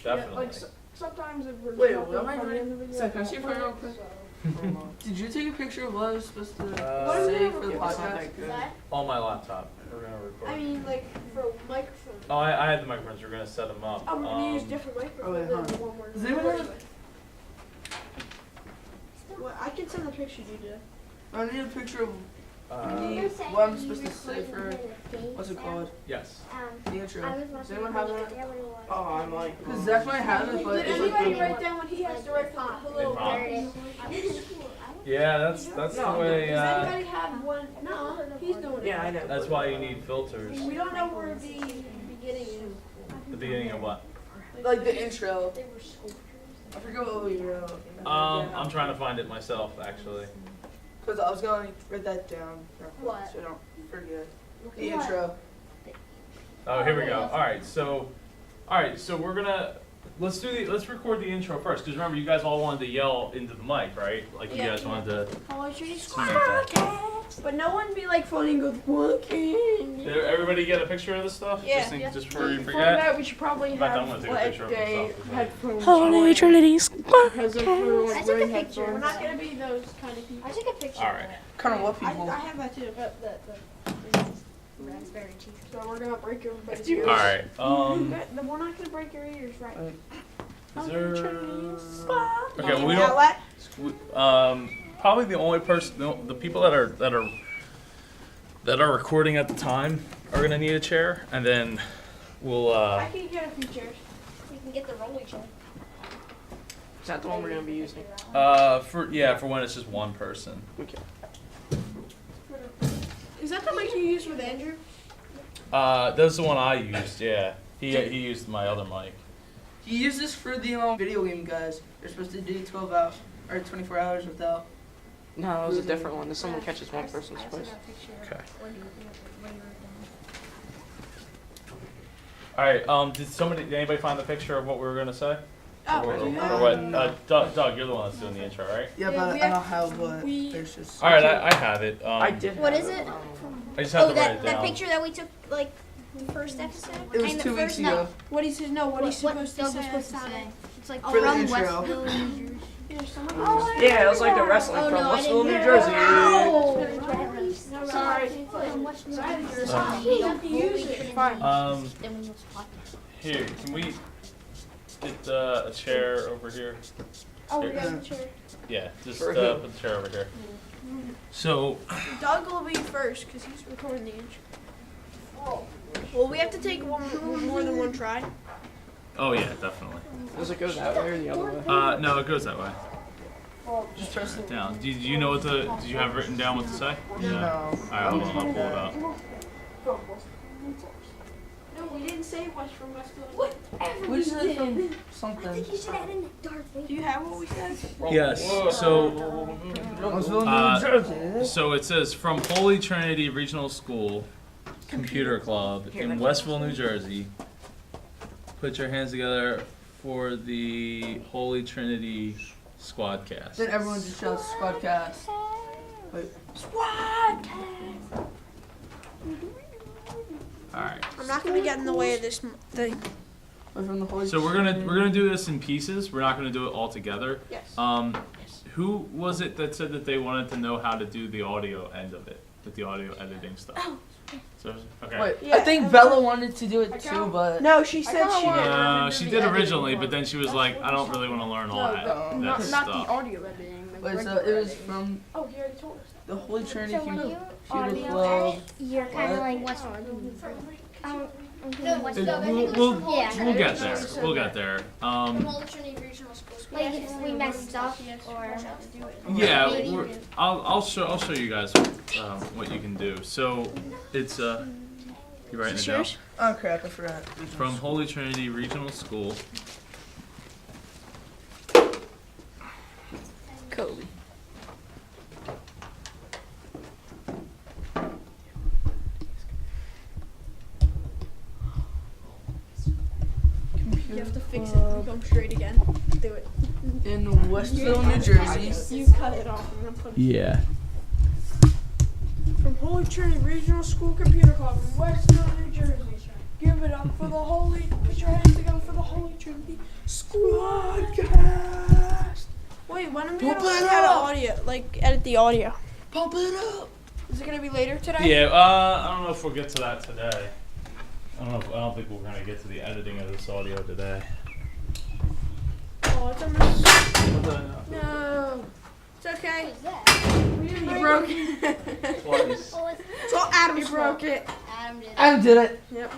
Speaker 3: Definitely.
Speaker 6: Yeah, like sometimes if we're
Speaker 4: Wait,
Speaker 6: nothing
Speaker 4: what am I
Speaker 6: funny
Speaker 4: doing?
Speaker 6: in the video.
Speaker 4: So, can I
Speaker 6: we
Speaker 4: see your
Speaker 6: won't
Speaker 4: phone
Speaker 6: put
Speaker 4: real
Speaker 6: it,
Speaker 4: quick? Did you take a picture of what I was supposed to
Speaker 3: Uh,
Speaker 4: say for the
Speaker 6: Yeah,
Speaker 4: podcast?
Speaker 2: That?
Speaker 3: On my laptop, we're gonna record.
Speaker 2: I mean, like for microphone.
Speaker 3: Oh, I had the microphones. We're gonna set them up.
Speaker 6: Oh, we're gonna use different microphones
Speaker 4: wait,
Speaker 6: than
Speaker 4: hold
Speaker 6: the
Speaker 4: on.
Speaker 6: one we're
Speaker 4: Does anyone
Speaker 6: recording
Speaker 4: have-
Speaker 6: with. Well, I can send the picture you did.
Speaker 4: I need a picture of
Speaker 3: Uh,
Speaker 4: what I'm supposed to say for what's it called?
Speaker 3: yes.
Speaker 4: The intro. Does anyone have that?
Speaker 6: Oh, I might.
Speaker 4: Because Zach might have it, but
Speaker 2: Did
Speaker 4: it's
Speaker 2: anybody
Speaker 4: like
Speaker 2: write down what he has to write for the little
Speaker 3: Improv.
Speaker 2: bit?
Speaker 3: Yeah, that's the
Speaker 6: No.
Speaker 3: way.
Speaker 2: Does anybody have one? No, he's doing it.
Speaker 6: Yeah, I know.
Speaker 3: That's why you need filters.
Speaker 2: We don't know where the beginning is.
Speaker 3: The beginning of what?
Speaker 4: like the intro. I forget what we wrote.
Speaker 3: I'm trying to find it myself, actually.
Speaker 4: Because I was gonna write that down.
Speaker 2: What?
Speaker 4: So I don't forget. The intro.
Speaker 3: Oh, here we go. All right, so we're gonna let's record the intro first, because remember you guys all wanted to yell into the mic, right? Like you
Speaker 2: Yeah.
Speaker 3: guys wanted to.
Speaker 2: Hello, Trinity
Speaker 3: something like that.
Speaker 6: But no one be like funny and go, what can
Speaker 3: Did everybody get a picture of this stuff?
Speaker 6: Yeah.
Speaker 3: Just,
Speaker 2: Yeah.
Speaker 3: just before you
Speaker 6: For
Speaker 3: forget.
Speaker 6: that, we should probably
Speaker 3: In fact, I'm
Speaker 6: have
Speaker 3: gonna take a
Speaker 6: like
Speaker 3: picture of
Speaker 6: a
Speaker 3: myself as well.
Speaker 6: headphones.
Speaker 2: Hello,
Speaker 6: Trinity Because if we're
Speaker 5: I
Speaker 6: like
Speaker 5: took
Speaker 6: wearing
Speaker 5: a picture.
Speaker 2: We're
Speaker 6: headphones.
Speaker 2: not gonna be those kind of people.
Speaker 5: I took a picture.
Speaker 3: All right.
Speaker 4: Kind of what people?
Speaker 2: I have that too.
Speaker 5: That's very cheap.
Speaker 6: So we're gonna break everybody's
Speaker 3: All
Speaker 6: ears.
Speaker 3: right.
Speaker 6: Then we're not gonna break your ears, right?
Speaker 3: Is there? Okay,
Speaker 2: Any
Speaker 3: we don't.
Speaker 2: outlet?
Speaker 3: Probably the only person, the people that are recording at the time are gonna need a chair, and then we'll.
Speaker 2: I can get a few chairs.
Speaker 5: We can get the rolling chair.
Speaker 6: Is that the one we're gonna be using?
Speaker 3: For when it's just one person.
Speaker 6: Okay.
Speaker 2: Is that the mic you use with Andrew?
Speaker 3: That's the one I used. Yeah, he used my other mic.
Speaker 4: He used this for the video game guys. They're supposed to do 12 hours or 24 hours without.
Speaker 6: No, it was a different one. This someone catches one person's voice.
Speaker 3: Okay. All right. Did anybody find the picture of what we were gonna say?
Speaker 2: Oh,
Speaker 3: Or
Speaker 2: do you
Speaker 3: what?
Speaker 2: have-
Speaker 3: Doug, you're the one that's doing the intro, right?
Speaker 4: Yeah,
Speaker 2: Yeah,
Speaker 4: but
Speaker 2: we
Speaker 4: I
Speaker 2: have-
Speaker 4: don't have what.
Speaker 2: we-
Speaker 4: There's just.
Speaker 3: All right, I have it.
Speaker 6: I did.
Speaker 5: What
Speaker 6: have
Speaker 5: is it?
Speaker 3: I just have
Speaker 5: Oh,
Speaker 3: to write
Speaker 5: that
Speaker 3: it
Speaker 5: that
Speaker 3: down.
Speaker 5: picture that we took like the first episode.
Speaker 4: It was
Speaker 5: And the
Speaker 4: 2 weeks
Speaker 5: first-
Speaker 4: ago.
Speaker 2: What he said? No, what he's supposed to
Speaker 5: Doug
Speaker 2: say.
Speaker 5: was supposed to say. It's like
Speaker 4: For the
Speaker 5: from
Speaker 4: intro.
Speaker 5: Westville, New Jersey.
Speaker 6: Yeah, it was like the wrestling
Speaker 5: Oh,
Speaker 6: from
Speaker 5: no, I
Speaker 6: Westville, New
Speaker 5: didn't
Speaker 6: Jersey.
Speaker 5: No,
Speaker 2: Sorry.
Speaker 5: From Westville, New Jersey.
Speaker 2: You have to use it.
Speaker 6: Fine.
Speaker 5: Then we must watch it.
Speaker 3: Here, can we get a chair over here?
Speaker 2: Oh, we got the chair.
Speaker 3: Yeah, just
Speaker 6: For
Speaker 3: put
Speaker 6: who?
Speaker 3: the chair over here. So,
Speaker 2: Doug will be first because he's recording the intro. Well, we have to take more than one try.
Speaker 3: oh yeah, definitely.
Speaker 6: Does it go that way or the other way?
Speaker 3: No, it goes that way.
Speaker 4: Just press it.
Speaker 3: Down. Did you know did you have written down what to say?
Speaker 4: No.
Speaker 3: All right, hold on, I'll pull it up.
Speaker 2: No, we didn't say West from Westville.
Speaker 4: We said from something.
Speaker 5: You should add in Darth Vader.
Speaker 2: Do you have what we said?
Speaker 3: Yes. So,
Speaker 4: Roseville,
Speaker 3: Uh,
Speaker 4: New Jersey.
Speaker 3: so it says from Holy Trinity Regional School Computer Club in Westville, New Jersey. Put your hands together for the Holy Trinity Squadcast.
Speaker 4: Then everyone just shouts Squadcast. Wait.
Speaker 3: All right.
Speaker 2: I'm not gonna get in the way of this thing.
Speaker 4: Wait, from the Holy
Speaker 3: So we're gonna do this in pieces. We're not gonna do it all together.
Speaker 2: Yes.
Speaker 3: Who was it that said that they wanted to know how to do the audio end of it, with the audio editing stuff? So okay.
Speaker 4: Wait,
Speaker 2: Yeah,
Speaker 4: I think Bella wanted to do it too, but.
Speaker 2: No, she said she did.
Speaker 3: No, she did originally, but then she was like, I don't really want to learn all that
Speaker 6: Not the
Speaker 3: stuff.
Speaker 6: audio editing. The
Speaker 4: Wait, so
Speaker 6: regular
Speaker 4: it was
Speaker 6: editing.
Speaker 4: from
Speaker 6: Oh, he already told us.
Speaker 4: the Holy Trinity
Speaker 5: So when you
Speaker 4: Computer Club.
Speaker 5: you're kind of
Speaker 4: What?
Speaker 5: like Westville. No, West Dog. I think it was
Speaker 3: We'll
Speaker 5: from Holy
Speaker 3: get
Speaker 5: Trinity.
Speaker 3: there. We'll get there.
Speaker 2: From Holy Trinity Regional School.
Speaker 5: Like if we messed up or.
Speaker 3: Yeah,
Speaker 5: Maybe.
Speaker 3: I'll show you guys what you can do. So it's you writing it down?
Speaker 4: Oh crap, I forgot.
Speaker 3: From Holy Trinity Regional School.
Speaker 4: Kobe.
Speaker 2: You have to fix it and go straight again. Do it.
Speaker 4: In Westville, New Jersey.
Speaker 2: You cut it off and then put it.
Speaker 3: Yeah.
Speaker 2: From Holy Trinity Regional School Computer Club in Westville, New Jersey. Give it up for the Holy. Put your hands together for the Holy Trinity Squadcast. Wait, when are we gonna learn how to audio, like edit the audio?
Speaker 4: Pump it up.
Speaker 2: Is it gonna be later today?
Speaker 3: Yeah. I don't know if we'll get to that today. I don't think we're gonna get to the editing of this audio today.
Speaker 2: Oh, it's a mess. No. It's okay. You broke it.
Speaker 3: Twice.
Speaker 2: It's all Adam's fault.
Speaker 6: it.
Speaker 5: Adam did.
Speaker 4: Adam did it.
Speaker 2: Yep.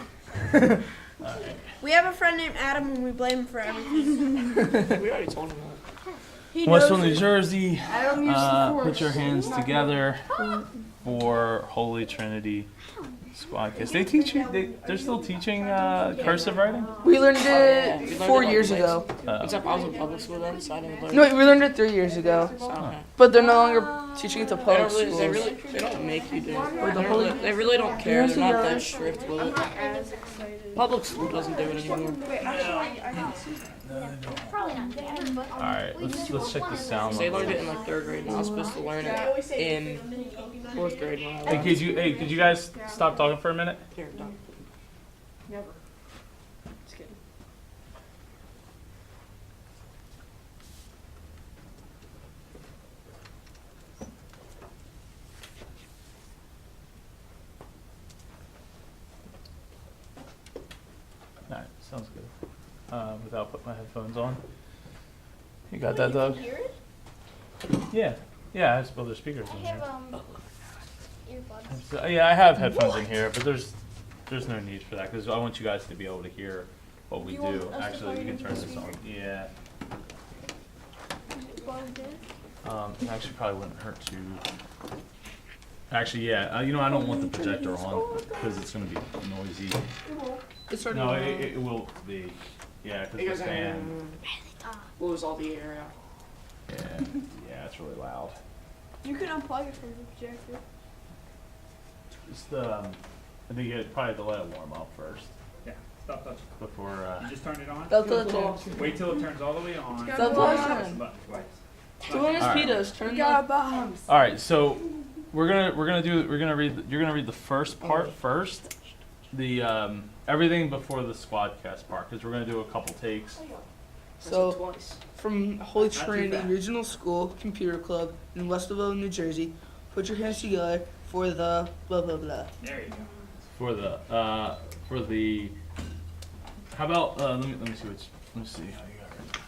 Speaker 3: Alright.
Speaker 2: We have a friend named Adam and we blame him for everything.
Speaker 7: We already told him that.
Speaker 2: He knows
Speaker 3: Westville, New
Speaker 2: it.
Speaker 3: Jersey.
Speaker 6: Adam used the force.
Speaker 3: Put your hands together for Holy Trinity Squadcast. They teach you. They're still teaching cursive writing.
Speaker 4: We learned
Speaker 7: Yeah,
Speaker 4: it
Speaker 7: we learned
Speaker 4: 4
Speaker 7: it
Speaker 4: years
Speaker 7: like
Speaker 4: ago.
Speaker 7: Except I was in public school then, so I didn't learn.
Speaker 4: No, we learned it 3 years ago.
Speaker 7: So, okay.
Speaker 4: But they're no longer teaching it to
Speaker 7: They
Speaker 4: public
Speaker 7: don't really,
Speaker 4: schools.
Speaker 7: they don't make you do it.
Speaker 4: Or the Holy-
Speaker 7: They really don't care. They're not that strict with it. Public school doesn't do it anymore.
Speaker 5: Probably not bad, but.
Speaker 3: All right, let's check the sound.
Speaker 7: They
Speaker 3: level.
Speaker 7: learned it in like 3rd grade, and I was supposed to learn it in 4th grade when I
Speaker 3: Hey,
Speaker 7: was.
Speaker 3: could you guys stop talking for a minute?
Speaker 7: Here, done.
Speaker 6: Never. Just kidding.
Speaker 3: All right, sounds good. Without putting my headphones on. You got that, Doug?
Speaker 5: Hear it?
Speaker 3: Yeah. Yeah, I have other speakers
Speaker 5: I
Speaker 3: in
Speaker 5: have
Speaker 3: here.
Speaker 5: earbuds.
Speaker 3: Yeah, I have headphones in here, but there's no need for that because I want you guys to be able to hear what we
Speaker 2: You want
Speaker 3: do.
Speaker 2: us to
Speaker 3: Actually,
Speaker 2: plug
Speaker 3: you
Speaker 2: it
Speaker 3: can
Speaker 2: into
Speaker 3: turn
Speaker 2: the
Speaker 3: this on.
Speaker 2: speaker?
Speaker 3: Yeah. It actually probably wouldn't hurt to. Actually, yeah. I don't want the projector on because it's gonna be noisy.
Speaker 4: It's already
Speaker 3: No,
Speaker 4: on.
Speaker 3: it will be. Yeah, because
Speaker 7: You
Speaker 3: the
Speaker 7: guys
Speaker 3: fan.
Speaker 7: blows all the air out.
Speaker 3: Yeah, it's really loud.
Speaker 2: You can unplug it from the projector.
Speaker 3: Just I think you probably have to let it warm up first
Speaker 8: Yeah, stop touching.
Speaker 3: before.
Speaker 8: You just turn it on.
Speaker 4: Don't touch it.
Speaker 8: Wait till it turns all the way on.
Speaker 4: Don't
Speaker 8: Press
Speaker 4: touch
Speaker 8: the
Speaker 4: it.
Speaker 8: button twice.
Speaker 4: Do one of
Speaker 3: All right.
Speaker 4: Speedos. Turn
Speaker 2: You got
Speaker 4: the.
Speaker 2: bombs.
Speaker 3: All right, so you're gonna read the first part first, the everything before the Squadcast part, because we're gonna do a couple takes.
Speaker 4: So,
Speaker 7: Twice.
Speaker 4: from Holy
Speaker 8: Not too
Speaker 4: Trinity
Speaker 8: bad.
Speaker 4: Regional School Computer Club in Westville, New Jersey, put your hands together for the blah blah blah.
Speaker 8: There you go.
Speaker 3: For the how about let me see which let me see how you got it.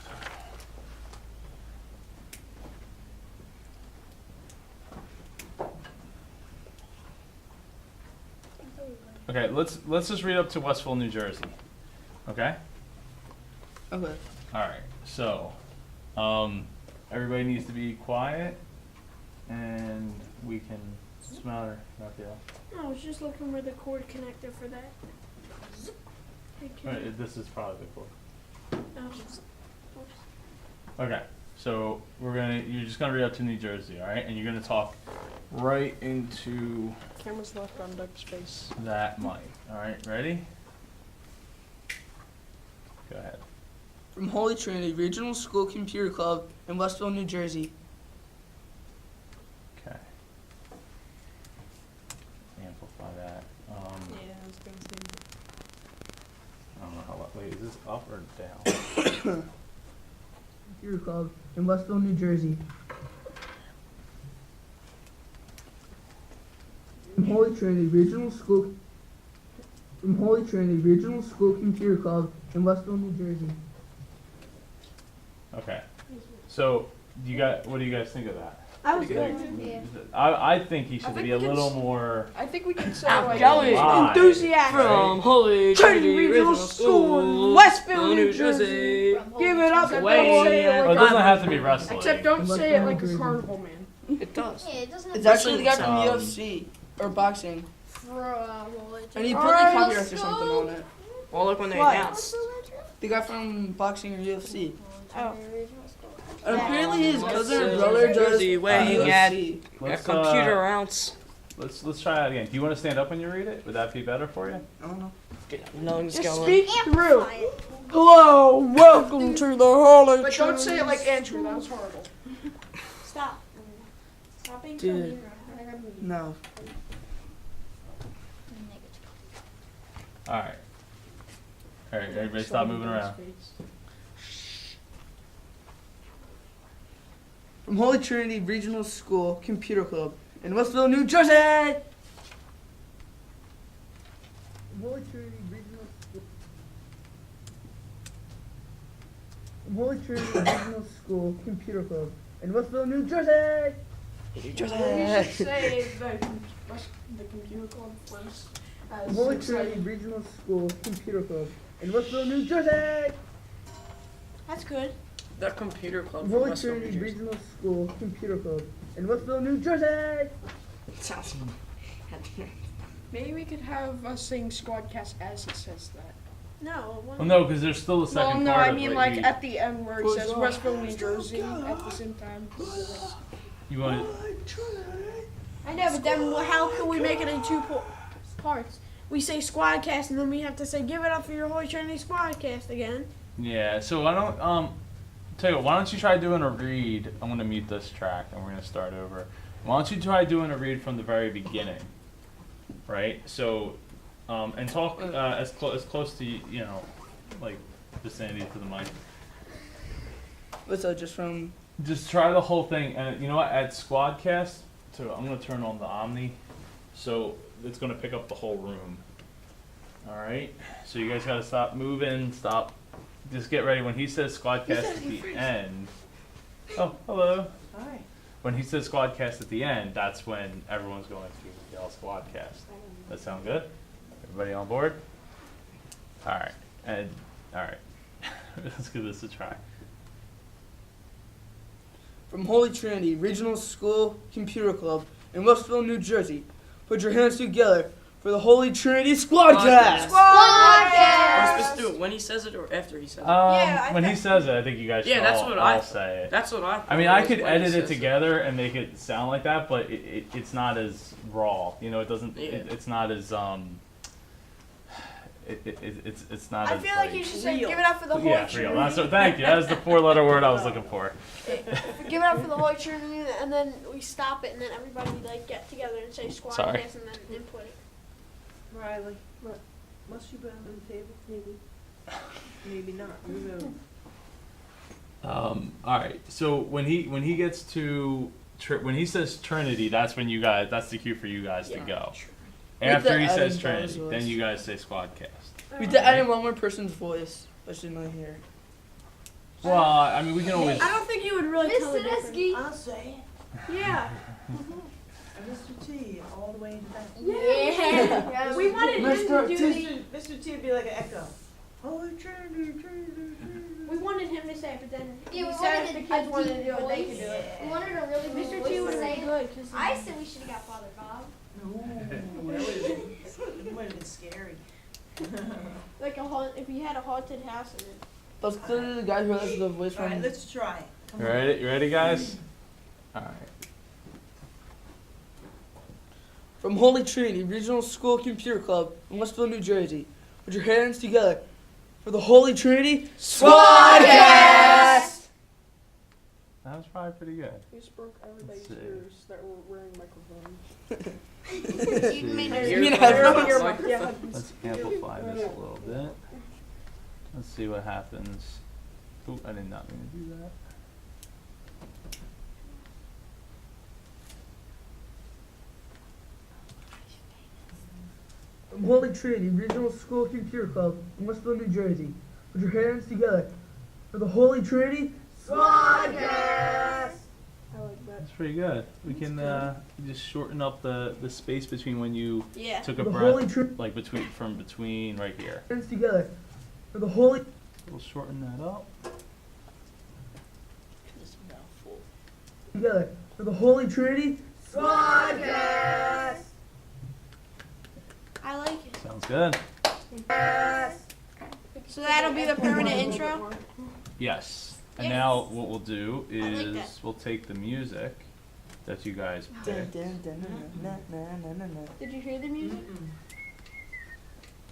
Speaker 3: Okay, let's just read up to Westville, New Jersey. Okay?
Speaker 4: Okay.
Speaker 3: Alright, so everybody needs to be quiet and we can smell Raphael.
Speaker 2: No, I was just looking for the cord connector for that.
Speaker 3: Alright, this is probably the cord.
Speaker 2: Oops.
Speaker 3: Okay, so you're just gonna read up to New Jersey, alright? And you're gonna talk right into
Speaker 6: Camera's left on Doug's face.
Speaker 3: that mic. Alright, ready? Go ahead.
Speaker 4: From Holy Trinity Regional School Computer Club in Westville, New Jersey.
Speaker 3: Okay. Amplify that.
Speaker 6: Yeah, I was gonna say.
Speaker 3: I don't know how. Wait, is this up or down?
Speaker 4: Computer Club in Westville, New Jersey. From Holy Trinity Regional School. From Holy Trinity Regional School Computer Club in Westville, New Jersey.
Speaker 3: Okay. So what do you guys think of that?
Speaker 2: That was
Speaker 3: Pretty
Speaker 2: good.
Speaker 5: Yeah.
Speaker 3: I think he should
Speaker 6: think
Speaker 3: be a
Speaker 6: we can
Speaker 3: little
Speaker 6: s-
Speaker 3: more.
Speaker 6: I think we can say
Speaker 1: Outgoing.
Speaker 3: Live.
Speaker 2: Enthusiastic.
Speaker 1: From Holy
Speaker 2: Trinity Regional School in Westfield, New Jersey. Give it up
Speaker 6: Except
Speaker 2: for
Speaker 1: Way
Speaker 6: don't say it
Speaker 3: Oh, it
Speaker 6: like
Speaker 3: doesn't
Speaker 6: a-
Speaker 3: have to be wrestling.
Speaker 6: Except don't say it like a
Speaker 4: Westfield, New
Speaker 6: carnival man.
Speaker 1: It does.
Speaker 5: Yeah, it doesn't
Speaker 4: It's
Speaker 5: have
Speaker 4: actually the guy from
Speaker 3: Um,
Speaker 4: UFC or boxing,
Speaker 2: Holy
Speaker 4: and he
Speaker 2: Trinity.
Speaker 4: put like copyrights or something on it.
Speaker 1: Well, look when they
Speaker 2: What?
Speaker 1: announced.
Speaker 4: The guy from boxing or UFC.
Speaker 2: Oh.
Speaker 4: And apparently his cousin or
Speaker 1: Westfield,
Speaker 4: brother
Speaker 1: New
Speaker 4: does
Speaker 1: Jersey, weighing at
Speaker 4: UFC.
Speaker 1: a
Speaker 3: Let's,
Speaker 1: computer ounce.
Speaker 3: let's try that again. Do you want to stand up when you read it? Would that be better for you?
Speaker 4: I don't know.
Speaker 1: No, just
Speaker 2: Just
Speaker 1: going.
Speaker 2: speak through. Hello, welcome to the Holy
Speaker 6: But don't say it like Andrew, that was horrible.
Speaker 2: Stop. Stop being
Speaker 4: Dude.
Speaker 2: so mean.
Speaker 4: No.
Speaker 3: All right. All right, everybody, stop moving around.
Speaker 4: From Holy Trinity Regional School Computer Club in Westville, New Jersey. Holy Trinity Regional School. From Holy Trinity Regional School Computer Club in Westville, New Jersey.
Speaker 1: New
Speaker 2: We
Speaker 1: Jersey.
Speaker 2: should say the computer club first.
Speaker 4: From Holy Trinity Regional School Computer Club in Westville, New Jersey.
Speaker 2: That's good.
Speaker 1: The computer club
Speaker 4: From
Speaker 1: from
Speaker 4: Holy
Speaker 1: Westfield, New
Speaker 4: Trinity
Speaker 1: Jersey.
Speaker 4: Regional School Computer Club in Westville, New Jersey.
Speaker 1: Sounds.
Speaker 6: Maybe we could have us sing Squadcast as he says that.
Speaker 2: No.
Speaker 3: Well, no, because there's still the
Speaker 6: Well,
Speaker 3: second
Speaker 6: no,
Speaker 3: part
Speaker 6: I
Speaker 3: of
Speaker 6: mean
Speaker 3: what
Speaker 6: like
Speaker 3: you,
Speaker 6: at the end where it
Speaker 4: Goes
Speaker 6: says
Speaker 4: on.
Speaker 6: Westville, New Jersey at the same time.
Speaker 3: you want.
Speaker 2: I know, but then how can we make it in two parts? We say Squadcast, and then we have to say, give it up for your Holy Trinity Squadcast again.
Speaker 3: Yeah. So I don't. Tell you what, why don't you try doing a read? I'm gonna mute this track and we're gonna start over. Why don't you try doing a read from the very beginning, right? So, and talk as close to you know, like vicinity to the mic.
Speaker 4: What's that? Just from
Speaker 3: Just try the whole thing, and you know what? At Squadcast, so I'm gonna turn on the Omni, so it's gonna pick up the whole room. All right. So you guys gotta stop moving. Stop. Just get ready when he says Squadcast at the end. Oh, hello.
Speaker 1: Hi.
Speaker 3: When he says Squadcast at the end, that's when everyone's going to yell Squadcast. That sound good? Everybody on board? All right. And all right. Let's give this a try.
Speaker 4: From Holy Trinity Regional School Computer Club in Westville, New Jersey. Put your hands together for the Holy Trinity Squadcast.
Speaker 1: We're supposed to do it when he says it or after he says it.
Speaker 2: Yeah,
Speaker 3: When he says it, I think you guys should
Speaker 1: Yeah, that's
Speaker 3: all,
Speaker 1: what
Speaker 3: all
Speaker 1: I-
Speaker 3: say it.
Speaker 1: That's what I.
Speaker 3: I mean, I
Speaker 1: thought
Speaker 3: could
Speaker 1: was when he
Speaker 3: edit it
Speaker 1: says
Speaker 3: together and make it sound like that, but it's not as raw. You know, it doesn't.
Speaker 1: Yeah.
Speaker 3: It's not as It's not
Speaker 2: I
Speaker 3: as
Speaker 2: feel like you should say,
Speaker 1: real.
Speaker 2: give it up for the Holy
Speaker 3: yeah, real.
Speaker 2: Trinity.
Speaker 3: That's what, thank you. That's the four-letter word I was looking for.
Speaker 2: Give it up for the Holy Trinity, and then we stop it, and then everybody like get together and say Squadcast,
Speaker 3: Sorry.
Speaker 2: and then input it.
Speaker 9: Riley, what? Must you put it on the table? Maybe. Maybe not. Who knows?
Speaker 3: All right. So when he gets to when he says Trinity, that's when you guys. That's the cue for you guys to go. After
Speaker 4: the
Speaker 3: he says
Speaker 4: adding
Speaker 3: Trinity,
Speaker 4: dinosaurs.
Speaker 3: then you guys say Squadcast.
Speaker 4: We did add in one more person's voice. I should not hear.
Speaker 3: Well, I mean, we can always.
Speaker 2: I don't think you would really tell the
Speaker 5: Mr.
Speaker 2: difference.
Speaker 5: Esky.
Speaker 9: I'll say it.
Speaker 2: Yeah.
Speaker 9: Mr. T, all the way in the back.
Speaker 2: Yeah. We wanted him to do the.
Speaker 9: Mr. T would be like an echo. Holy Trinity, Trinity,
Speaker 2: We wanted him to say it, but then
Speaker 5: Yeah,
Speaker 2: we
Speaker 5: we
Speaker 2: said
Speaker 5: wanted
Speaker 2: if the
Speaker 5: a
Speaker 2: kids wanted to
Speaker 5: deep
Speaker 2: do it, they could
Speaker 5: voice.
Speaker 2: do it.
Speaker 5: We wanted a really
Speaker 2: Mr.
Speaker 5: good
Speaker 2: T
Speaker 5: voice
Speaker 2: would
Speaker 5: to
Speaker 2: have
Speaker 5: say
Speaker 2: been
Speaker 5: it.
Speaker 2: good. Cause
Speaker 5: I said we should have got Father Bob.
Speaker 9: No, that would have been scary.
Speaker 2: like if you had a haunted house in it.
Speaker 4: Let's do the guy who has the voice
Speaker 9: All right,
Speaker 4: from.
Speaker 9: let's try it. Come
Speaker 3: You
Speaker 9: on.
Speaker 3: ready? You ready, guys? All right.
Speaker 4: From Holy Trinity Regional School Computer Club in Westville, New Jersey. Put your hands together for the Holy Trinity Squadcast.
Speaker 3: That was probably pretty good.
Speaker 6: We just broke everybody's
Speaker 3: Let's see.
Speaker 6: ears that were wearing microphones.
Speaker 3: Let's
Speaker 5: You
Speaker 3: see.
Speaker 5: made
Speaker 4: You
Speaker 5: your
Speaker 4: mean
Speaker 5: ear-
Speaker 4: headphones?
Speaker 6: Yeah.
Speaker 3: Let's amplify this a little bit. Let's see what happens. Ooh, I did not mean to do that.
Speaker 4: From Holy Trinity Regional School Computer Club in Westville, New Jersey. Put your hands together for the Holy Trinity Squadcast.
Speaker 6: I like that.
Speaker 3: pretty good. We can just shorten up the space between when you
Speaker 2: Yeah.
Speaker 3: took a
Speaker 4: The Holy
Speaker 3: breath, like between right here.
Speaker 4: Hands together for the Holy.
Speaker 3: We'll shorten that up.
Speaker 4: Together for the Holy Trinity. Podcast.
Speaker 2: I like it.
Speaker 3: Sounds good.
Speaker 2: So that'll be the permanent intro.
Speaker 3: Yes. And
Speaker 2: Yes.
Speaker 3: now what we'll do
Speaker 2: I like
Speaker 3: is
Speaker 2: that.
Speaker 3: we'll take the music that you guys picked.
Speaker 2: Did you hear the music?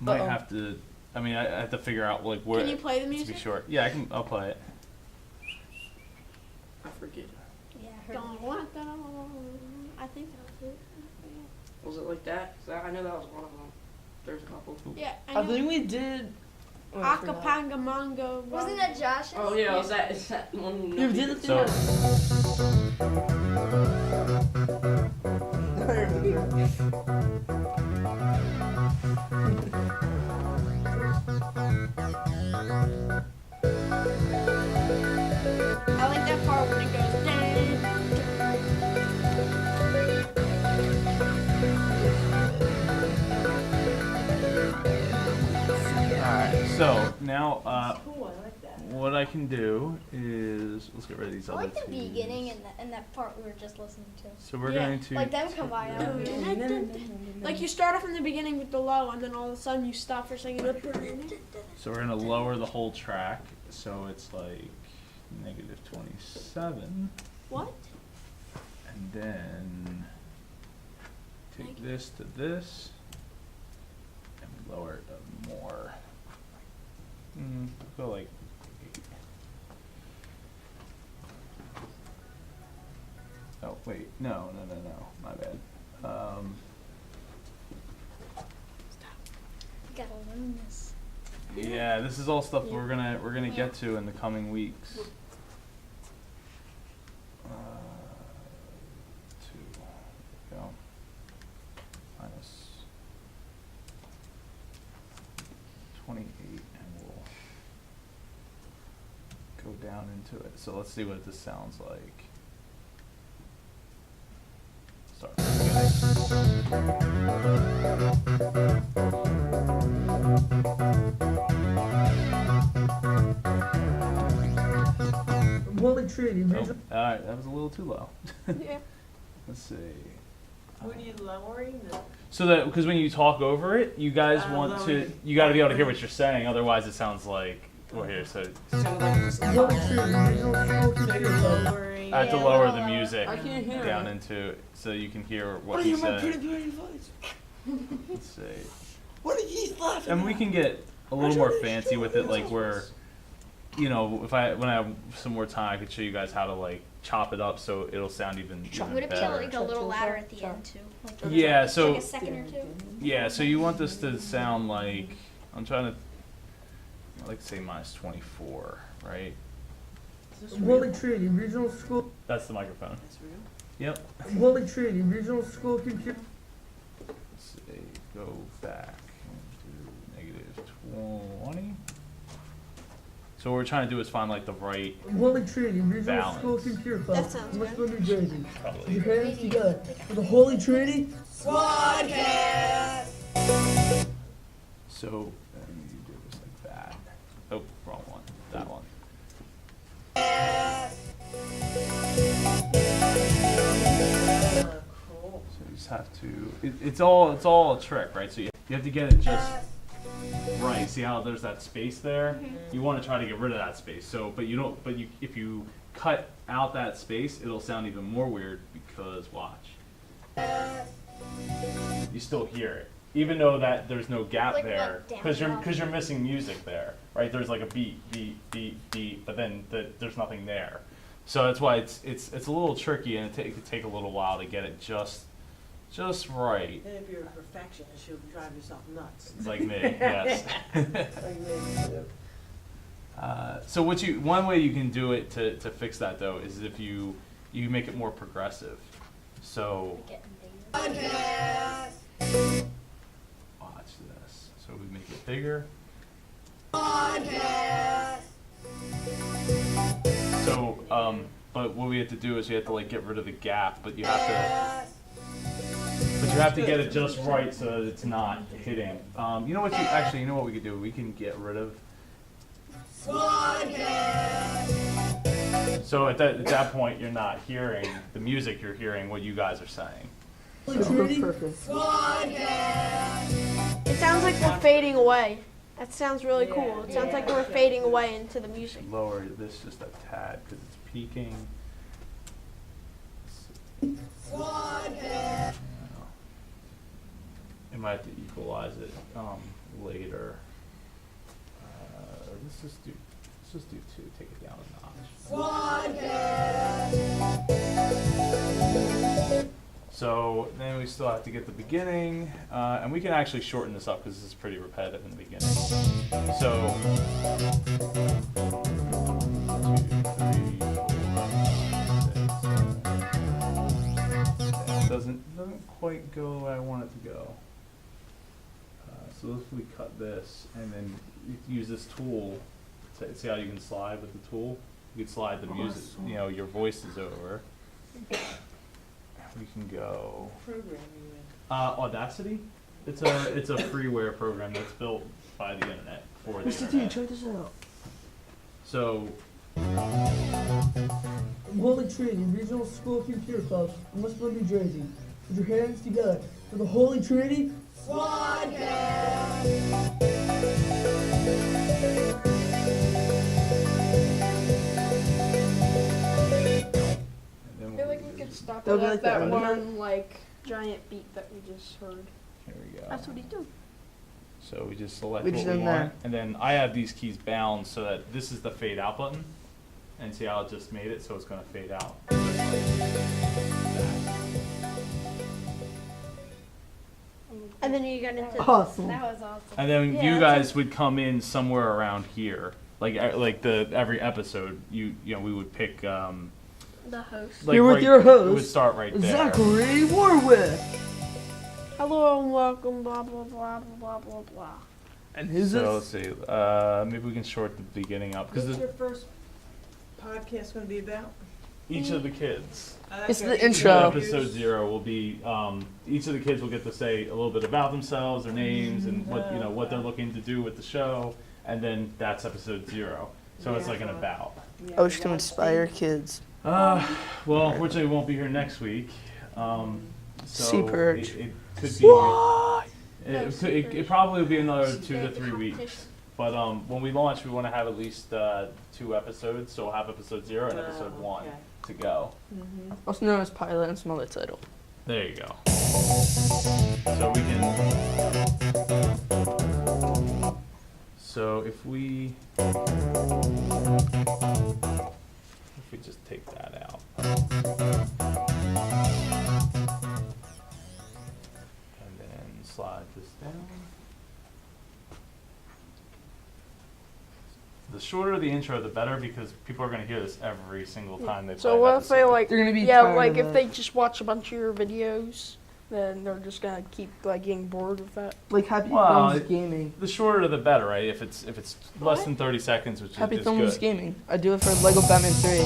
Speaker 3: Might
Speaker 4: Uh-oh.
Speaker 3: have to. I mean, I have to figure out like where.
Speaker 2: Can you play the
Speaker 3: To be
Speaker 2: music?
Speaker 3: short. Yeah, I can. I'll play it.
Speaker 1: I forget.
Speaker 5: Yeah, I heard
Speaker 2: Don't want that. I think that's it.
Speaker 1: Was it like that? 'Cause I know that was one of them. There's a couple.
Speaker 2: Yeah, I
Speaker 4: I
Speaker 2: know.
Speaker 4: think we did. Oh, I forgot.
Speaker 2: Akapanga Mango.
Speaker 5: Wasn't that Josh?
Speaker 1: Oh yeah, was that? Is that one?
Speaker 4: Yeah, we did the
Speaker 3: So-
Speaker 4: I remember.
Speaker 2: I like that part when it goes.
Speaker 3: Alright, so now
Speaker 9: Cool, I like that.
Speaker 3: what I can do is let's get rid of these
Speaker 5: I
Speaker 3: other
Speaker 5: like the
Speaker 3: twos.
Speaker 5: beginning and that part we were just listening to.
Speaker 3: So we're
Speaker 2: Yeah,
Speaker 3: going to
Speaker 5: Like them combined. I don't know.
Speaker 2: Like you start off in the beginning with the low, and then all of a sudden you stop for a second.
Speaker 3: so we're gonna lower the whole track so it's like -27,
Speaker 2: What?
Speaker 3: and then take this to this, and we lower it more. Go like 8. Oh wait, no, my bad.
Speaker 5: Gotta learn this.
Speaker 3: Yeah, this is all stuff we're gonna get to in the coming weeks. 2, go. Minus 28, and we'll go down into it. So let's see what this sounds like. Start from
Speaker 4: From Holy Trinity.
Speaker 3: Oh,
Speaker 4: Original.
Speaker 3: alright, that was a little too low.
Speaker 2: Yeah.
Speaker 3: Let's see.
Speaker 9: What are you lowering the?
Speaker 3: So that, because when you talk over it, you guys want
Speaker 9: lower
Speaker 3: to,
Speaker 9: it.
Speaker 3: you got to be able to hear what you're saying. Otherwise, it sounds like, well, here. So
Speaker 1: Sounded like just
Speaker 4: Holy Trinity. Original School Computer Club.
Speaker 9: Lowering.
Speaker 3: I have to
Speaker 5: Yeah,
Speaker 3: lower
Speaker 5: we'll
Speaker 3: the
Speaker 5: lower it.
Speaker 3: music
Speaker 4: I can't hear
Speaker 3: down
Speaker 4: it.
Speaker 3: into it so you can hear
Speaker 4: What
Speaker 3: what
Speaker 4: are
Speaker 3: he's
Speaker 4: you, my pretty
Speaker 3: saying.
Speaker 4: beauty voice?
Speaker 3: Let's see.
Speaker 4: What are you laughing
Speaker 3: And we
Speaker 4: at?
Speaker 3: can get a little more fancy with it, like where, you know, when I have some more time, I could show you guys how to like chop it up so it'll sound even
Speaker 5: Would it be
Speaker 3: better.
Speaker 5: like a little louder at the end too? Like
Speaker 3: Yeah,
Speaker 5: like
Speaker 3: so
Speaker 5: a second or two?
Speaker 3: yeah, so you want this to sound like, I'm trying to, I like to say -24, right?
Speaker 9: Is this
Speaker 4: From
Speaker 9: real?
Speaker 4: Holy Trinity. Regional School.
Speaker 3: That's the microphone.
Speaker 9: That's real?
Speaker 3: Yep.
Speaker 4: From Holy Trinity. Regional School Computer.
Speaker 3: Let's see, go back and do -20. So what we're trying to do is find like the right,
Speaker 4: From Holy Trinity. Regional
Speaker 3: Balance.
Speaker 4: School Computer Club.
Speaker 2: That sounds
Speaker 4: Westfield, New Jersey. Put
Speaker 3: probably.
Speaker 4: your hands together for the Holy Trinity. Podcast.
Speaker 3: So then you do this like that. Oh, wrong one. That one.
Speaker 9: Cool.
Speaker 3: So you just have to. It's all a trick, right? So you have to get it just right. See how there's that space there? You want to try to get rid of that space. So, but you don't. But you, if you cut out that space, it'll sound even more weird because watch. You still hear it, even though that there's no gap
Speaker 5: Like
Speaker 3: there,
Speaker 5: what, down
Speaker 3: because you're
Speaker 5: low?
Speaker 3: missing music there, right? There's like a beat, but then there's nothing there. So that's why it's a little tricky, and it could take a little while to get it just right.
Speaker 9: And if you're a perfectionist, you'll drive yourself nuts.
Speaker 3: Like me, yes.
Speaker 9: Like me, too.
Speaker 3: So one way you can do it to fix that though is if you make it more progressive. So
Speaker 5: Getting bigger.
Speaker 3: watch this. So we make it bigger. So but what we have to do is you have to like get rid of the gap, but you have to get it just right so that it's not hitting. You know what we could do? We can get rid of. So at that point, you're not hearing the music. You're hearing what you guys are saying.
Speaker 4: Perfect.
Speaker 2: It sounds like we're fading away. That sounds really cool. It sounds like we're fading away into the music.
Speaker 3: Lower this just a tad because it's peaking. You might have to equalize it later. Let's just do 2. Take it down a notch. So then we still have to get the beginning, and we can actually shorten this up because this is pretty repetitive in the beginning. So 2, 3, 4, 5, 6, 7. It doesn't quite go the way I want it to go. So if we cut this and then use this tool, see how you can slide with the tool? You can slide the music, your voices over. We can go.
Speaker 9: Program you in.
Speaker 3: Audacity. It's a freeware program that's built by the internet for the internet.
Speaker 4: Check this out.
Speaker 3: So.
Speaker 4: Holy Trinity Regional School Computer Club in Westfield, New Jersey. Put your hands together for the Holy Trinity
Speaker 2: I feel like we could stop
Speaker 4: They'll
Speaker 2: it
Speaker 4: be
Speaker 2: at
Speaker 4: like
Speaker 2: that
Speaker 4: that,
Speaker 2: one giant beat that we just heard.
Speaker 3: Here we go.
Speaker 2: That's what he's doing.
Speaker 3: So we just select
Speaker 4: We
Speaker 3: what
Speaker 4: just
Speaker 3: we
Speaker 4: done
Speaker 3: want,
Speaker 4: that.
Speaker 3: and then I have these keys bound so that this is the fade out button, and see how it just made it so it's going to fade out.
Speaker 2: And then you got into
Speaker 4: Awesome.
Speaker 2: That was awesome.
Speaker 3: And then
Speaker 2: Yeah,
Speaker 3: you
Speaker 2: that's
Speaker 3: guys would come in somewhere around here, like every episode. We would pick.
Speaker 2: the host.
Speaker 3: Like
Speaker 4: Here with
Speaker 3: right-
Speaker 4: your host,
Speaker 3: It would start right there.
Speaker 4: Zachary Warwick.
Speaker 2: Hello and welcome, blah blah blah blah blah blah.
Speaker 4: And who's
Speaker 3: So
Speaker 4: this?
Speaker 3: let's see. Maybe we can short the beginning up
Speaker 9: What's
Speaker 3: because
Speaker 9: your first podcast gonna be about?
Speaker 3: each of the kids.
Speaker 4: It's the
Speaker 3: So
Speaker 4: intro.
Speaker 3: episode 0 will be each of the kids will get to say a little bit about themselves, their names, and what they're looking to do with the show, and then that's episode 0. So it's like an about.
Speaker 4: I wish to inspire kids.
Speaker 3: Well, unfortunately, we won't be here next week. So
Speaker 4: Sea perch.
Speaker 3: it could be. It probably will be another 2 to 3 weeks. But when we launch, we want to have at least 2 episodes. So we'll have episode 0 and episode 1 to go.
Speaker 4: Also known as pilot and some other title.
Speaker 3: There you go. So we can. So if we just take that out. And then slide this down. The shorter the intro, the better, because people are going to hear this every single time they play
Speaker 2: So
Speaker 3: an
Speaker 2: what if they
Speaker 3: episode.
Speaker 4: They're gonna be
Speaker 2: yeah,
Speaker 4: tired
Speaker 2: like
Speaker 4: of
Speaker 2: if
Speaker 4: it.
Speaker 2: they just watch a bunch of your videos, then they're just gonna keep getting bored with that.
Speaker 4: Like Happy
Speaker 3: Well,
Speaker 4: Films Gaming.
Speaker 3: The shorter the better, right? If it's less than 30 seconds, which
Speaker 4: Happy
Speaker 3: is
Speaker 4: Films
Speaker 3: good.
Speaker 4: Gaming. I do it for Lego Batman 3.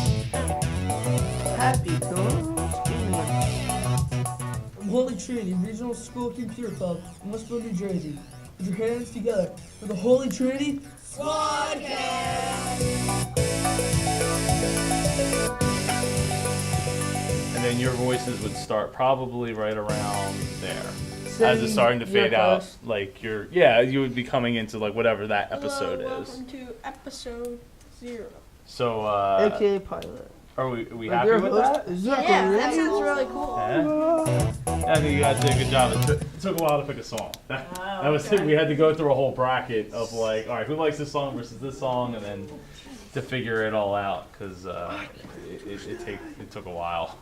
Speaker 4: Happy Films Gaming. From Holy Trinity Regional School Computer Club in Westfield, New Jersey. Put your hands together for the Holy Trinity
Speaker 3: And then your voices would start probably right around there. As
Speaker 4: Saying
Speaker 3: it's starting to
Speaker 4: your
Speaker 3: fade out,
Speaker 4: host.
Speaker 3: like you would be coming into like whatever that episode
Speaker 2: Hello,
Speaker 3: is.
Speaker 2: welcome to episode 0.
Speaker 3: So,
Speaker 4: AKA pilot.
Speaker 3: are we
Speaker 4: Like
Speaker 3: happy
Speaker 4: your
Speaker 3: with
Speaker 4: host
Speaker 3: that?
Speaker 4: is
Speaker 2: Yeah,
Speaker 4: Zachary.
Speaker 2: that sounds really cool.
Speaker 3: Yeah. I think you guys did a good job. It took a while to pick a song. That was it. We had to go through a whole bracket of like, all right, who likes this song versus this song, and then to figure it all out because it took a while.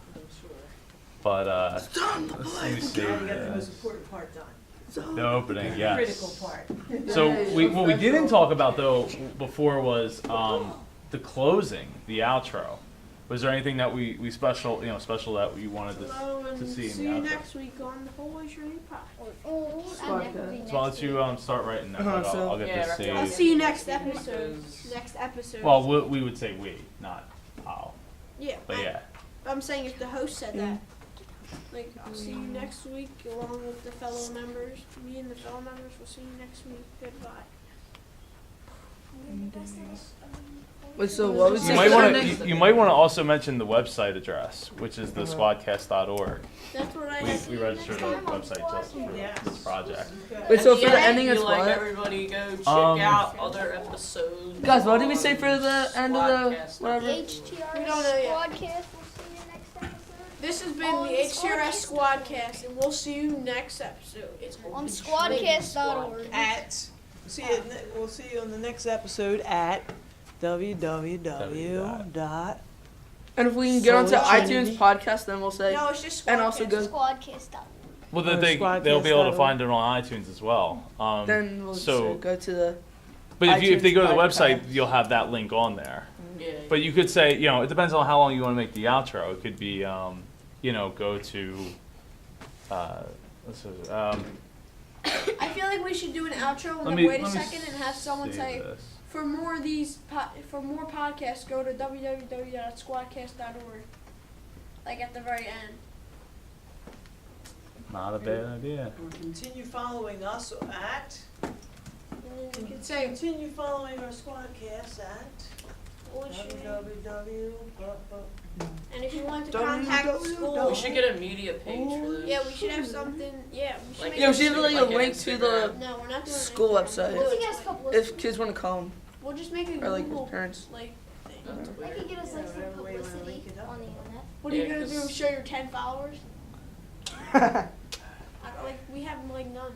Speaker 3: But let me see.
Speaker 9: Now we got the most important part done.
Speaker 3: The opening, yes.
Speaker 9: Critical part.
Speaker 3: So what we didn't talk about though before was the closing, the outro. Was there anything that we special that you wanted
Speaker 2: Hello,
Speaker 3: to
Speaker 2: and
Speaker 3: see in
Speaker 2: see
Speaker 3: the
Speaker 2: you
Speaker 3: outro?
Speaker 2: next week on the Holy Trinity Podcast.
Speaker 5: I'll never be
Speaker 3: So I'll let
Speaker 5: next
Speaker 3: you
Speaker 5: week.
Speaker 3: start writing that.
Speaker 4: Uh-huh,
Speaker 3: but
Speaker 4: so-
Speaker 3: I'll get
Speaker 1: Yeah,
Speaker 3: this saved.
Speaker 2: I'll see you next episode. Next episode.
Speaker 3: Well, we would say we, not I'll.
Speaker 2: Yeah.
Speaker 3: But yeah.
Speaker 2: I'm saying if the host said that. Like, I'll see you next week along with the fellow members. Me and the fellow members will see you next week. Goodbye.
Speaker 4: Wait, so what was
Speaker 3: You
Speaker 4: it?
Speaker 3: might want to. You might want to also mention the website address, which is the squadcast.org.
Speaker 2: That's what I
Speaker 3: We registered a website just for this project.
Speaker 4: Wait, so for
Speaker 1: Yeah,
Speaker 4: the ending,
Speaker 1: I
Speaker 4: it's
Speaker 1: feel like
Speaker 4: what?
Speaker 1: everybody go check
Speaker 3: Um,
Speaker 1: out other episodes.
Speaker 4: Guys, what did we say for the end of the
Speaker 1: Squadcast.
Speaker 4: whatever?
Speaker 2: We don't know yet.
Speaker 5: Squadcast. We'll see you next episode.
Speaker 2: This has been
Speaker 5: On
Speaker 2: the
Speaker 5: the
Speaker 2: HCRS Squadcast, and we'll see you next episode. It's
Speaker 5: On squadcast.org.
Speaker 9: We'll see you on the next episode at www.
Speaker 4: And if we can get onto
Speaker 9: Trinity.
Speaker 4: iTunes podcast, then we'll say.
Speaker 2: No, it's just
Speaker 4: And also
Speaker 2: Squadcast.
Speaker 4: go.
Speaker 5: Squadcast.org.
Speaker 3: Well,
Speaker 9: Or
Speaker 3: they'll be able to
Speaker 9: squadcast.org.
Speaker 3: find it on iTunes as well.
Speaker 4: Then we'll
Speaker 3: so-
Speaker 4: just go to the.
Speaker 3: But if they go to the
Speaker 4: iTunes
Speaker 3: website,
Speaker 4: podcast.
Speaker 3: you'll have that link on there.
Speaker 1: Yeah.
Speaker 3: But you could say, it depends on how long you want to make the outro. It could be, go to,
Speaker 2: I feel like we should do an outro and
Speaker 3: let
Speaker 2: then
Speaker 3: me
Speaker 2: wait a
Speaker 3: let me
Speaker 2: second and have someone
Speaker 3: see
Speaker 2: say,
Speaker 3: this.
Speaker 2: for more of these, for more podcasts, go to www.squadcast.org. Like at the very end.
Speaker 3: Not a bad idea.
Speaker 9: Or continue following us at.
Speaker 2: And then you can say,
Speaker 9: Continue following our Squadcast at www.
Speaker 2: and if you want to
Speaker 4: Www.
Speaker 2: contact the school,
Speaker 1: We should get a media page for this.
Speaker 2: yeah, we should have something. Yeah, we should
Speaker 1: Like-
Speaker 2: make
Speaker 4: Yeah, we should have like a
Speaker 1: Like an
Speaker 4: link to the
Speaker 1: Instagram.
Speaker 2: No, we're not doing
Speaker 4: school
Speaker 2: Instagram.
Speaker 4: website.
Speaker 2: We'll do
Speaker 5: I
Speaker 2: it
Speaker 5: think that's a couple
Speaker 4: if kids want to come
Speaker 2: We'll just make a
Speaker 4: or like
Speaker 2: Google
Speaker 4: parents.
Speaker 2: like thing.
Speaker 1: That's
Speaker 5: That
Speaker 1: weird.
Speaker 5: could get us like some
Speaker 9: Whatever way you wanna
Speaker 5: publicity
Speaker 9: link it up.
Speaker 5: on the internet.
Speaker 2: What are you
Speaker 1: Yeah,
Speaker 2: gonna do?
Speaker 1: 'cause-
Speaker 2: Show your 10 followers? We have like none.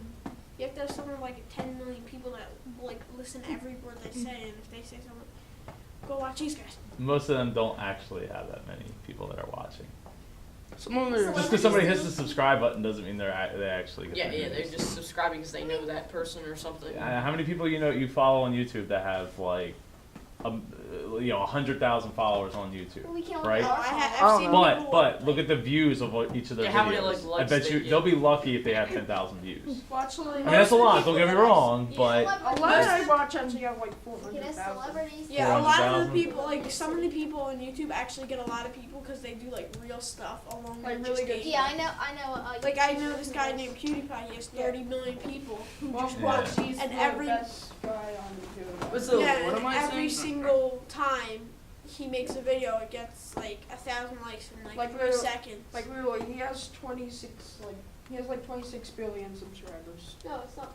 Speaker 2: You have to have something like 10 million people that like listen to every word they say, and if they say something, go watch these guys.
Speaker 3: Most of them don't actually have that many people that are watching.
Speaker 4: Some of them are.
Speaker 3: Just because somebody hits the subscribe button doesn't mean they actually get
Speaker 1: Yeah,
Speaker 3: the
Speaker 1: yeah, they're
Speaker 3: news.
Speaker 1: just subscribing because they know that person or something.
Speaker 3: How many people you follow on YouTube that have like 100,000 followers on YouTube,
Speaker 5: Well, we can't
Speaker 3: right?
Speaker 2: Oh, I've
Speaker 4: Oh,
Speaker 2: seen
Speaker 3: But
Speaker 2: people.
Speaker 3: look at the views of each of their
Speaker 1: Yeah, how many,
Speaker 3: videos.
Speaker 1: like,
Speaker 3: I
Speaker 1: likes
Speaker 3: bet
Speaker 1: they
Speaker 3: you
Speaker 1: get.
Speaker 3: they'll be lucky if they have 10,000 views.
Speaker 6: Watch like,
Speaker 3: I mean that's a lot. Don't get me wrong,
Speaker 2: Yeah,
Speaker 3: but
Speaker 6: a lot I watch actually have like
Speaker 5: Get us
Speaker 6: 400,000.
Speaker 5: celebrities.
Speaker 2: Yeah, a lot of
Speaker 3: 400,000.
Speaker 2: the people, like some of the people on YouTube actually get a lot of people because they do like real stuff along
Speaker 6: Like
Speaker 2: with
Speaker 6: really
Speaker 2: just
Speaker 6: good
Speaker 2: gaming.
Speaker 5: Yeah, I know.
Speaker 2: Like I know this guy named PewDiePie. He has 30 million people who just
Speaker 3: Yeah.
Speaker 2: watch,
Speaker 6: He's
Speaker 2: and
Speaker 6: the
Speaker 2: every
Speaker 6: best guy on YouTube.
Speaker 4: What's the
Speaker 2: yeah,
Speaker 4: what
Speaker 2: and
Speaker 4: am I
Speaker 2: every
Speaker 4: saying?
Speaker 2: single time he makes a video, it gets like 1,000 likes in like
Speaker 6: Like
Speaker 2: 3
Speaker 6: literally-
Speaker 2: seconds.
Speaker 6: Like really, he has 26 billion subscribers.
Speaker 2: No, it's not.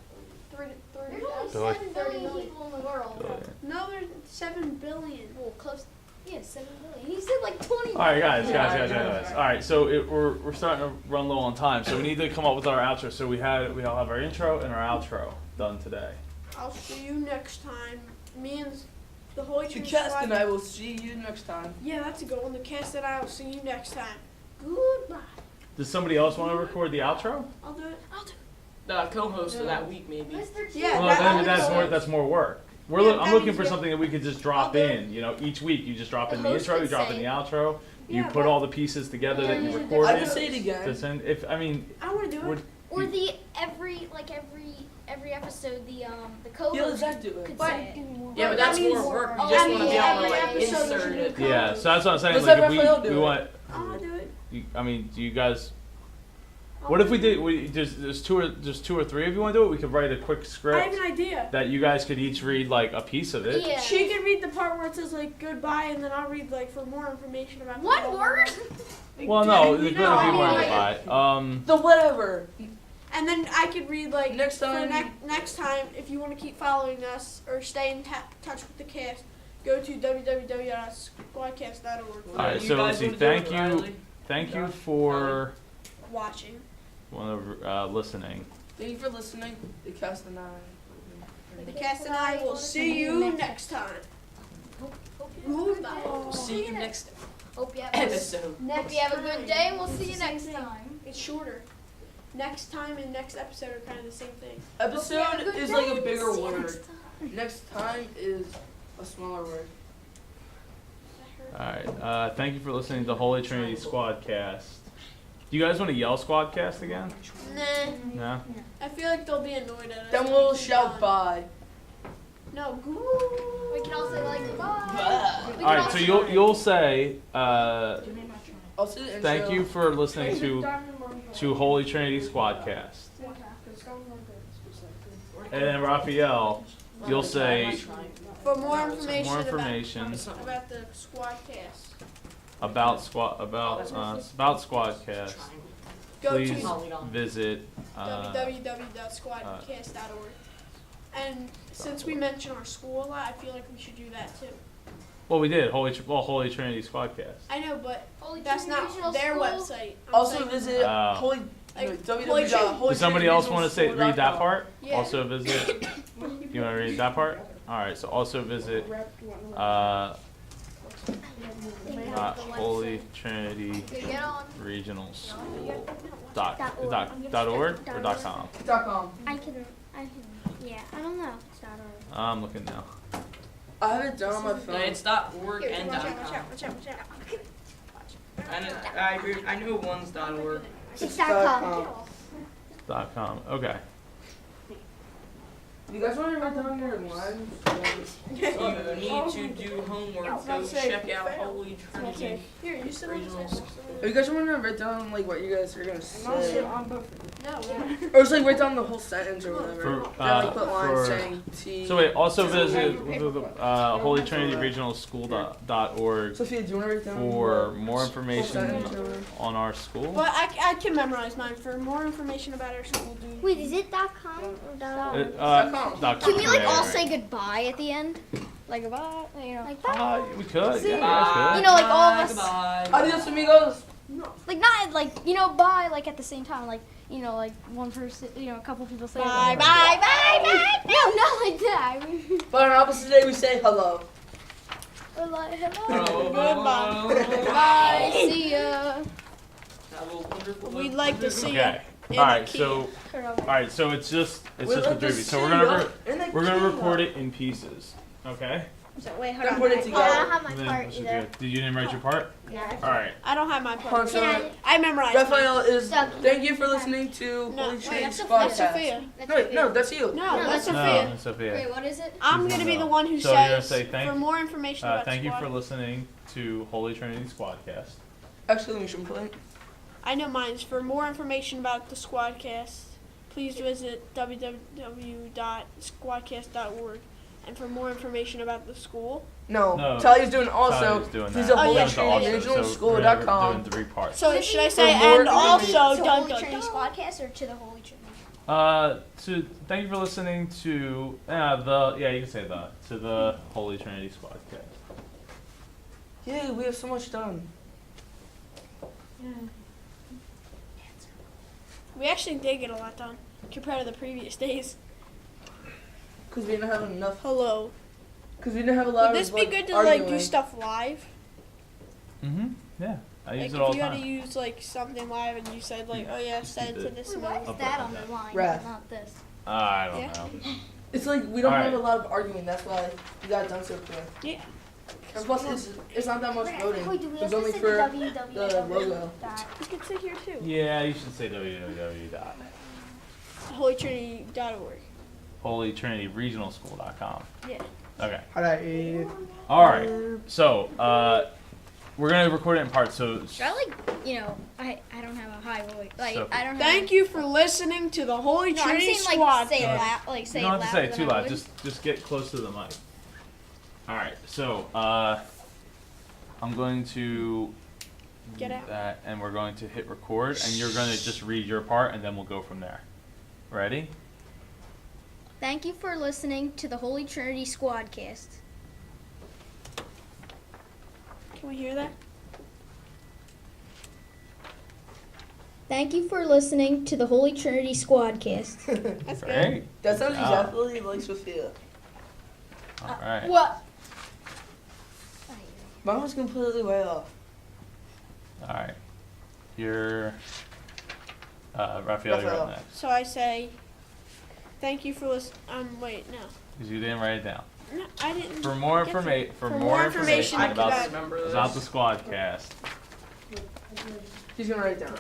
Speaker 5: There's only
Speaker 3: Billy.
Speaker 5: 7 billion people in the world.
Speaker 2: No, there's 7 billion.
Speaker 5: Well, close. Yeah, 7 billion. He said like 20.
Speaker 3: all right, guys.
Speaker 1: Yeah.
Speaker 3: All right, so we're starting to run low on time, so we need to come up with our outro. So we all have our intro and our outro done today.
Speaker 2: I'll see you next time. Me and the Holy
Speaker 4: The
Speaker 2: Trinity
Speaker 4: cast
Speaker 2: Squad-
Speaker 4: and I will see you next time.
Speaker 2: Yeah, that's a good one. The cast and I will see you next time.
Speaker 5: Goodbye.
Speaker 3: Does somebody else want to record the outro?
Speaker 2: I'll do it.
Speaker 1: Co-host for that week maybe.
Speaker 5: Mr. T.
Speaker 2: Yeah,
Speaker 3: Well,
Speaker 2: that-
Speaker 3: then
Speaker 2: that
Speaker 3: that's
Speaker 2: would-
Speaker 3: more work.
Speaker 2: Yeah,
Speaker 3: I'm
Speaker 2: that
Speaker 3: looking
Speaker 2: means
Speaker 3: for
Speaker 2: you-
Speaker 3: something that we could just drop
Speaker 2: I'll do
Speaker 3: in. Each week you just drop in
Speaker 5: The
Speaker 3: the
Speaker 5: host
Speaker 3: intro, you
Speaker 5: could
Speaker 3: drop in
Speaker 5: say-
Speaker 3: the outro, you
Speaker 2: Yeah,
Speaker 3: put
Speaker 2: but-
Speaker 3: all the pieces together that you
Speaker 5: Yeah,
Speaker 3: recorded.
Speaker 4: I can say it again.
Speaker 3: to send. If I mean,
Speaker 2: I want to do it.
Speaker 3: would,
Speaker 5: Or the every episode the co-host
Speaker 4: Yeah, let Zach do it.
Speaker 5: could
Speaker 2: But-
Speaker 5: say it.
Speaker 1: Yeah, but
Speaker 2: that
Speaker 1: that's
Speaker 2: means
Speaker 1: more work. You
Speaker 5: Oh,
Speaker 1: just
Speaker 5: that
Speaker 1: want to
Speaker 5: means
Speaker 1: be able to
Speaker 5: every
Speaker 1: like
Speaker 2: episode you
Speaker 1: insert
Speaker 2: should
Speaker 1: it.
Speaker 2: do
Speaker 3: yeah. So that's what I'm saying.
Speaker 4: Let's
Speaker 3: Like
Speaker 4: have
Speaker 3: if
Speaker 4: Raphael do
Speaker 3: we
Speaker 4: it.
Speaker 3: want.
Speaker 2: I want to do it.
Speaker 3: I mean, do you guys?
Speaker 2: I'll
Speaker 3: What
Speaker 2: do
Speaker 3: if we
Speaker 2: it.
Speaker 3: did? There's two or three of you want to do it. We could write a quick
Speaker 2: I have
Speaker 3: script
Speaker 2: an idea.
Speaker 3: that you guys could each read like a piece of it.
Speaker 5: Yeah.
Speaker 2: She can read the part where it says like goodbye, and then I'll read like for more information about. the
Speaker 5: One
Speaker 2: whole-
Speaker 5: word?
Speaker 3: Well, no,
Speaker 2: You
Speaker 3: the
Speaker 2: know,
Speaker 3: good people
Speaker 2: I
Speaker 3: want
Speaker 2: mean,
Speaker 3: to buy it.
Speaker 4: The whatever.
Speaker 2: And then I could read like
Speaker 4: Next
Speaker 2: for
Speaker 4: time-
Speaker 2: next time if you want to keep following us or stay in touch with the cast, go to www.squadcast.org.
Speaker 3: All right,
Speaker 1: You
Speaker 3: so
Speaker 1: guys
Speaker 3: let's see.
Speaker 1: wanna do it,
Speaker 3: Thank you,
Speaker 1: Riley?
Speaker 3: thank you for
Speaker 2: Watching.
Speaker 3: listening.
Speaker 4: Thank you for listening. The cast and I.
Speaker 2: The cast and I will see you next time.
Speaker 5: Goodbye.
Speaker 1: We'll see you next
Speaker 5: Hope you have
Speaker 1: episode.
Speaker 5: Hope you have a good day, and we'll see you next time.
Speaker 2: It's shorter. Next time and next episode are kind of the same thing.
Speaker 4: Episode
Speaker 5: Hope you have a
Speaker 4: is
Speaker 5: good
Speaker 4: like
Speaker 5: day,
Speaker 4: a
Speaker 5: and
Speaker 4: bigger
Speaker 5: we'll see you
Speaker 4: word.
Speaker 5: next time.
Speaker 4: Next time is a smaller word.
Speaker 3: All right. Thank you for listening to Holy Trinity Squadcast. Do you guys want to yell Squadcast again?
Speaker 2: Nah.
Speaker 3: No.
Speaker 2: I feel like they'll be annoyed at us.
Speaker 4: Then we'll shout bye.
Speaker 2: No, Google.
Speaker 5: We can also like goodbye. We can
Speaker 3: All right,
Speaker 5: also-
Speaker 3: so you'll say
Speaker 4: Also, the
Speaker 3: thank
Speaker 4: intro.
Speaker 3: you for listening to Holy Trinity Squadcast. And then Raphael, you'll say
Speaker 2: For more information,
Speaker 3: more information
Speaker 2: about the Squadcast,
Speaker 3: about Squadcast.
Speaker 2: go
Speaker 3: Please
Speaker 2: to
Speaker 3: visit.
Speaker 2: www.squadcast.org. And since we mention our school a lot, I feel like we should do that too.
Speaker 3: Well, we did Holy Trinity Squadcast.
Speaker 2: I know, but
Speaker 5: Holy
Speaker 2: that's
Speaker 5: Trinity
Speaker 2: not
Speaker 5: Regional
Speaker 2: their
Speaker 5: School.
Speaker 2: wwebsite. I'm
Speaker 4: Also
Speaker 2: saying-
Speaker 4: visit Holy.
Speaker 2: Like,
Speaker 4: www.holytrinityregionalschool.com.
Speaker 3: Does somebody else want to read that part?
Speaker 2: Yeah.
Speaker 3: Also visit. You want to read that part? All right. So also visit Holy Trinity
Speaker 5: Okay, get on.
Speaker 3: Regional School dot org or .com.
Speaker 4: .com.
Speaker 10: I can, yeah, I don't know if it's .org.
Speaker 3: I'm looking now.
Speaker 4: I have it done on my
Speaker 1: No,
Speaker 4: phone.
Speaker 1: it's .org
Speaker 2: Here,
Speaker 1: and
Speaker 2: watch
Speaker 1: .com.
Speaker 2: out, watch out, watch out, watch out.
Speaker 1: I know one's .org.
Speaker 10: It's
Speaker 4: .com.
Speaker 3: .com. Okay.
Speaker 4: You guys want to write down your lines?
Speaker 1: If you need to do homework, go check out Holy Trinity
Speaker 2: Here, you sit on
Speaker 1: Regional
Speaker 2: this.
Speaker 1: School.
Speaker 4: You guys want to write down like what you guys are gonna say,
Speaker 2: No, yeah.
Speaker 4: or just like write down the whole sentence or whatever.
Speaker 3: For,
Speaker 4: Then, like put lines
Speaker 3: for-
Speaker 4: saying T.
Speaker 3: So wait. Also visit Holy Trinity Regional School.org
Speaker 4: Sophia, do you want to write down
Speaker 3: for
Speaker 4: the
Speaker 3: more
Speaker 4: whole
Speaker 3: information
Speaker 4: sentence or whatever?
Speaker 3: on our school.
Speaker 2: But I can memorize mine. For more information about our school, do
Speaker 10: Wait, is it .com or .org? Can we like
Speaker 3: yeah,
Speaker 10: all
Speaker 3: right.
Speaker 10: say goodbye at the end? Like goodbye, you know, like bye.
Speaker 3: We could. Yeah,
Speaker 1: Bye.
Speaker 10: You know, like all of us-
Speaker 1: Goodbye.
Speaker 4: Adios, amigos.
Speaker 10: Like not like, you know, bye like at the same time, like, you know, like one person, you know, a couple people say
Speaker 2: Bye,
Speaker 10: bye, bye, bye. No, not like that. I mean,
Speaker 4: But on opposite day we say hello.
Speaker 10: we're like
Speaker 1: Hello.
Speaker 10: hello,
Speaker 2: Goodbye.
Speaker 10: bye, see ya.
Speaker 1: Have a wonderful
Speaker 2: We'd like to see you.
Speaker 3: Okay.
Speaker 2: in
Speaker 3: All right.
Speaker 2: Ikea.
Speaker 3: So all right. So it's just
Speaker 4: We'd
Speaker 3: the
Speaker 4: like to
Speaker 3: three of you. So
Speaker 4: see
Speaker 3: we're gonna
Speaker 4: you in the
Speaker 3: we're gonna
Speaker 4: kingdom.
Speaker 3: record it in pieces. Okay.
Speaker 10: So wait, hold
Speaker 4: Then
Speaker 10: on.
Speaker 4: put it
Speaker 10: Well, I
Speaker 4: together.
Speaker 10: don't have my
Speaker 3: And then
Speaker 10: part
Speaker 3: let's just
Speaker 10: either.
Speaker 3: do it. Did you didn't write your part?
Speaker 10: Yeah.
Speaker 3: All right.
Speaker 2: I don't have my part.
Speaker 4: So,
Speaker 2: I memorized. mine.
Speaker 4: Raphael is.
Speaker 10: Doug.
Speaker 4: Thank you for listening to
Speaker 2: No,
Speaker 4: Holy
Speaker 2: wait,
Speaker 4: Trinity
Speaker 10: that's
Speaker 2: That's
Speaker 4: Podcast.
Speaker 2: Sophia.
Speaker 4: No, that's you.
Speaker 2: No, that's
Speaker 3: No,
Speaker 2: Sophia.
Speaker 3: Sophia.
Speaker 5: Wait, what is it?
Speaker 2: I'm gonna be the one who
Speaker 3: So you're gonna
Speaker 2: says
Speaker 3: say thank-
Speaker 2: for more information about
Speaker 3: Thank you
Speaker 2: Squad.
Speaker 3: for listening to Holy Trinity Squadcast.
Speaker 4: Actually, let me show you.
Speaker 2: I know mine's for more information about the Squadcast. Please visit www.squadcast.org. And for more information about the school,
Speaker 4: No,
Speaker 3: No,
Speaker 4: Talia's doing also.
Speaker 3: Tyler's doing
Speaker 4: He's
Speaker 3: that.
Speaker 4: a
Speaker 2: Oh,
Speaker 4: Holy
Speaker 2: yeah,
Speaker 3: Doing the
Speaker 2: sure,
Speaker 3: also,
Speaker 2: yeah.
Speaker 3: so we're
Speaker 4: Regionalschool.com.
Speaker 3: doing 3 parts.
Speaker 2: so should I say
Speaker 4: For more
Speaker 2: and also
Speaker 10: to
Speaker 2: dun
Speaker 10: Holy
Speaker 2: dun
Speaker 10: Trinity
Speaker 2: dun?
Speaker 10: Squadcast or to the Holy Trinity?
Speaker 3: Thank you for listening to you can say to the Holy Trinity Squadcast.
Speaker 4: Yay, we have so much done.
Speaker 2: We actually did get a lot done compared to the previous days.
Speaker 4: Because we didn't have enough.
Speaker 2: Hello.
Speaker 4: Because we didn't have a lot
Speaker 2: Would
Speaker 4: of
Speaker 2: this be good to
Speaker 4: arguing.
Speaker 2: like do stuff live?
Speaker 3: Yeah, I
Speaker 2: Like
Speaker 3: use
Speaker 2: if
Speaker 3: it all
Speaker 2: you
Speaker 3: the
Speaker 2: had to
Speaker 3: time.
Speaker 2: use like something live and you said like, oh yeah, set it to this
Speaker 10: Wait, why
Speaker 2: mode.
Speaker 10: is that on the line,
Speaker 4: Wrath.
Speaker 10: but not this?
Speaker 3: I don't
Speaker 2: Yeah.
Speaker 3: know.
Speaker 4: It's like we don't
Speaker 3: All
Speaker 4: have
Speaker 3: right.
Speaker 4: a lot of arguing. That's why we got done so quick.
Speaker 2: Yeah.
Speaker 4: And plus, it's not that much voting.
Speaker 10: Wait, do we
Speaker 4: It's
Speaker 10: have
Speaker 4: only
Speaker 10: to say
Speaker 4: for
Speaker 10: www?
Speaker 4: the logo.
Speaker 2: You could sit here too.
Speaker 3: Yeah, you should say www.
Speaker 2: HolyTrinity.org.
Speaker 3: HolyTrinityRegionalSchool.com.
Speaker 2: Yeah.
Speaker 3: Okay.
Speaker 4: Alright.
Speaker 3: All right. So we're gonna record it in parts. So
Speaker 10: Should I like, you know, I don't have a high voice. Like,
Speaker 3: So-
Speaker 10: I don't have.
Speaker 2: Thank you for listening to the Holy
Speaker 10: No, I'm
Speaker 2: Trinity
Speaker 10: saying
Speaker 2: Squad.
Speaker 10: like say it
Speaker 3: Squad.
Speaker 10: loud, like say
Speaker 3: you don't have
Speaker 10: it
Speaker 3: to say it
Speaker 10: louder
Speaker 3: too
Speaker 10: than I
Speaker 3: loud.
Speaker 10: would.
Speaker 3: Just get close to the mic. All right. So I'm going to
Speaker 2: Get
Speaker 3: do
Speaker 2: out.
Speaker 3: that, and we're going to hit record, and you're gonna just read your part, and then we'll go from there. Ready?
Speaker 10: Thank you for listening to the Holy Trinity Squadcast.
Speaker 2: Can we hear that?
Speaker 10: Thank you for listening to the Holy Trinity Squadcast.
Speaker 2: That's good.
Speaker 3: Great.
Speaker 4: That sounds
Speaker 3: Good job.
Speaker 4: exactly like Sophia.
Speaker 3: All right.
Speaker 10: What?
Speaker 4: Mine was completely way off.
Speaker 3: All right. You're Raphael. You're
Speaker 4: Raphael.
Speaker 3: up next
Speaker 2: So I say, thank you for listening. Wait, no.
Speaker 3: because you didn't write it down.
Speaker 2: No, I didn't.
Speaker 3: For more
Speaker 2: get to-
Speaker 3: information,
Speaker 2: for more information
Speaker 1: I
Speaker 3: about
Speaker 1: can remember this.
Speaker 3: the Squadcast.
Speaker 4: He's gonna write it down.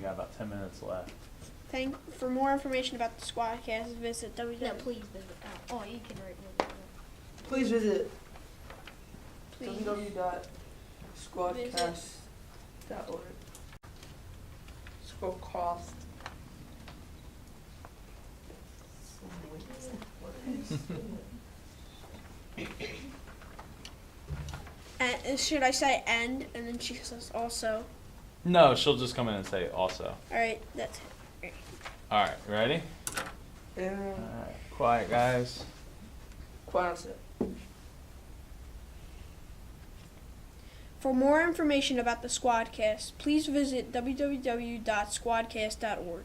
Speaker 3: got about 10 minutes left.
Speaker 2: For more information about the Squadcast, visit www.
Speaker 5: No, please visit. Oh, you can write me.
Speaker 4: Please visit
Speaker 2: Please.
Speaker 4: www.squadcast.org. Squadcast.
Speaker 2: And should I say and then she says also?
Speaker 3: No, she'll just come in and say also.
Speaker 2: All right, that's it.
Speaker 3: All right, ready?
Speaker 4: Yeah.
Speaker 3: All right, quiet, guys.
Speaker 4: Quiet on set.
Speaker 2: For more information about the Squadcast, please visit www.squadcast.org.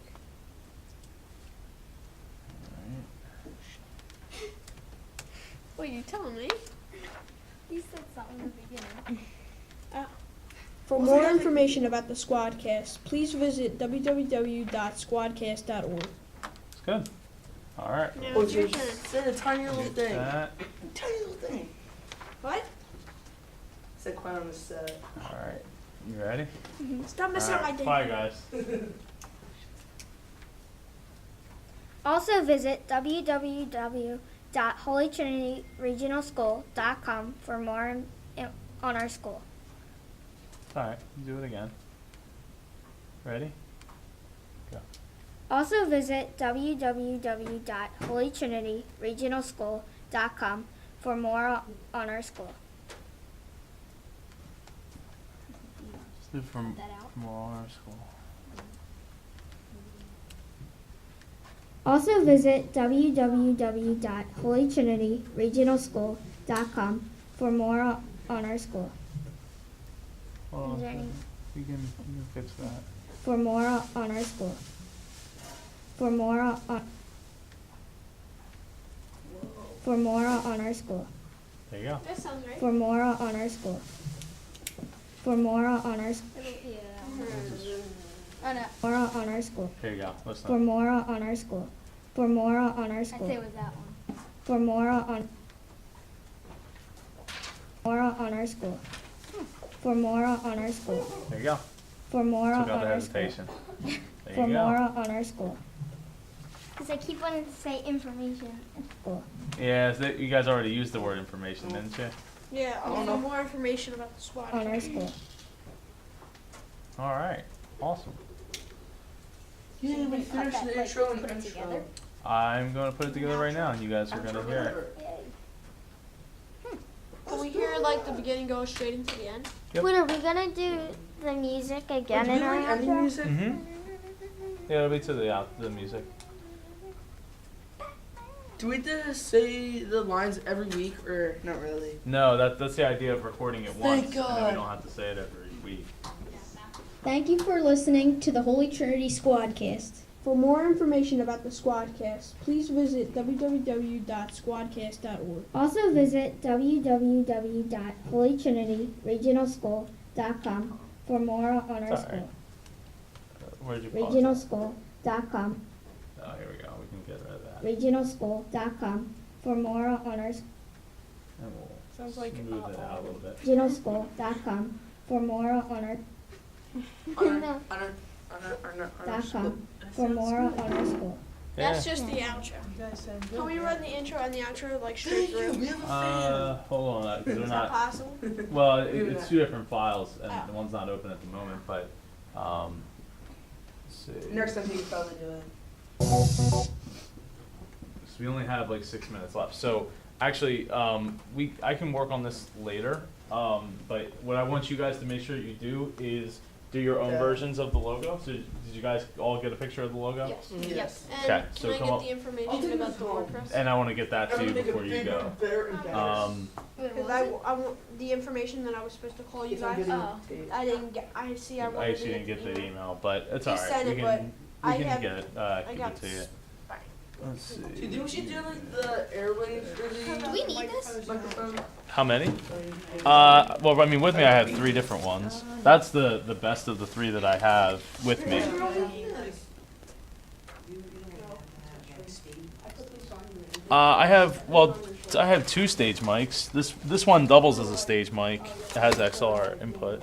Speaker 2: What are you telling me?
Speaker 5: You said something in the beginning.
Speaker 2: For more information about the Squadcast, please visit www.squadcast.org.
Speaker 3: It's good. All right.
Speaker 2: Now
Speaker 4: Oh,
Speaker 2: it's your
Speaker 4: just
Speaker 2: turn.
Speaker 4: say a tiny little
Speaker 3: Get
Speaker 4: thing.
Speaker 3: that.
Speaker 4: Tiny little thing.
Speaker 2: What?
Speaker 4: Said quiet on the set.
Speaker 3: All right. You ready?
Speaker 2: Stop
Speaker 3: All
Speaker 2: messing up my
Speaker 3: right.
Speaker 2: day.
Speaker 3: Bye, guys.
Speaker 10: Also visit www.holytrinityregionalschool.com for more on our school.
Speaker 3: All right. Do it again. Ready? Go.
Speaker 10: Also visit www.holytrinityregionalschool.com for more on our school.
Speaker 3: From
Speaker 5: that out.
Speaker 3: more on our school.
Speaker 10: Also visit www.holytrinityregionalschool.com for more on our school.
Speaker 3: Hold on.
Speaker 10: Is there any-
Speaker 3: You can fix that.
Speaker 10: For more on our school. For more on our school.
Speaker 3: There you go.
Speaker 2: That sounds right.
Speaker 10: For more on our school. For more on our school.
Speaker 5: Yeah.
Speaker 10: Oh no. More on our school.
Speaker 3: Here you go. Listen.
Speaker 10: For more on our school. For more on our
Speaker 5: I'd
Speaker 10: school.
Speaker 5: say it was that one.
Speaker 10: For more on our school. For more on our school.
Speaker 3: There you go.
Speaker 10: For more
Speaker 3: Took
Speaker 10: on
Speaker 3: out the
Speaker 10: our school.
Speaker 3: hesitation. There
Speaker 10: For
Speaker 3: you
Speaker 10: more
Speaker 3: go.
Speaker 10: on our school. Because I keep wanting to say information. School.
Speaker 3: Yeah, you guys already used the word information, didn't you?
Speaker 2: Yeah, I want more information about the Squadcast.
Speaker 10: On our school.
Speaker 3: All right. Awesome.
Speaker 4: Yeah, we finished the intro and
Speaker 5: put it
Speaker 4: outro.
Speaker 5: together?
Speaker 3: I'm going to put it together right now, and you guys are going to hear it.
Speaker 2: Can we hear like the beginning go straight into the end?
Speaker 3: Yep.
Speaker 10: Wait, are we gonna do the music again
Speaker 4: Do
Speaker 10: in
Speaker 4: we
Speaker 10: our
Speaker 4: like any
Speaker 10: outro?
Speaker 4: music?
Speaker 3: Mm-hmm. Yeah, it'll be to the music.
Speaker 4: Do we just say the lines every week or not really?
Speaker 3: No, that's the idea of recording it once,
Speaker 4: Thank
Speaker 3: and then
Speaker 4: God.
Speaker 3: we don't have to say it every week.
Speaker 10: Thank you for listening to the Holy Trinity Squadcast.
Speaker 2: For more information about the Squadcast, please visit www.squadcast.org.
Speaker 10: Also visit www.holytrinityregionalschool.com for more on our
Speaker 3: It's all
Speaker 10: school.
Speaker 3: Where'd you pause?
Speaker 10: Regionalschool.com.
Speaker 3: Oh, here we go. We can get rid of that.
Speaker 10: Regionalschool.com for more on our
Speaker 3: And we'll
Speaker 2: Sounds like
Speaker 3: smooth it out a little bit.
Speaker 10: regionalschool.com for more on our .com for more on our school.
Speaker 2: That's just the outro.
Speaker 9: You guys sound good.
Speaker 2: Can we run the intro and the outro like straight through?
Speaker 4: We have a fan.
Speaker 3: Hold on, because
Speaker 2: Is
Speaker 3: we're
Speaker 2: that
Speaker 3: not.
Speaker 2: possible?
Speaker 3: Well, it's two different files, and
Speaker 2: Oh.
Speaker 3: the one's not open at the moment. But let's see.
Speaker 4: Next time you can probably do it.
Speaker 3: So we only have like 6 minutes left. So actually, I can work on this later. But what I want you guys to make sure you do is do your own
Speaker 4: Yeah.
Speaker 3: versions of the logo. So did you guys all get a picture of the logo?
Speaker 2: Yes.
Speaker 4: Yes.
Speaker 2: And
Speaker 3: Okay,
Speaker 2: can
Speaker 3: so
Speaker 2: I
Speaker 3: come
Speaker 2: get
Speaker 3: up-
Speaker 2: the
Speaker 4: I'll
Speaker 2: information
Speaker 4: take
Speaker 2: about
Speaker 4: this
Speaker 2: the
Speaker 4: home.
Speaker 2: WordPress?
Speaker 3: And I want to get that to you
Speaker 4: Make it
Speaker 3: before you
Speaker 4: bigger,
Speaker 3: go.
Speaker 4: better, and better.
Speaker 2: Because I want the information that I was supposed to call you
Speaker 4: It's on
Speaker 2: guys.
Speaker 4: video.
Speaker 2: I didn't get. I see. I
Speaker 3: I
Speaker 2: wanted
Speaker 3: actually
Speaker 2: to
Speaker 3: didn't get the
Speaker 2: email.
Speaker 3: email, but it's
Speaker 2: He
Speaker 3: alright.
Speaker 2: sent
Speaker 3: We
Speaker 2: it,
Speaker 3: can
Speaker 2: but I
Speaker 3: get
Speaker 2: have-
Speaker 3: it.
Speaker 2: I
Speaker 3: Give
Speaker 2: got
Speaker 3: it to you.
Speaker 2: Bye.
Speaker 3: Let's see.
Speaker 4: Dude, didn't we do like the airwaves for the
Speaker 5: Do we need this?
Speaker 4: microphone?
Speaker 3: How many? Well, I mean, with me I have 3 different ones. That's the best of the 3 that I have with me. I have I have 2 stage mics. This one doubles as a stage mic. It has XLR input,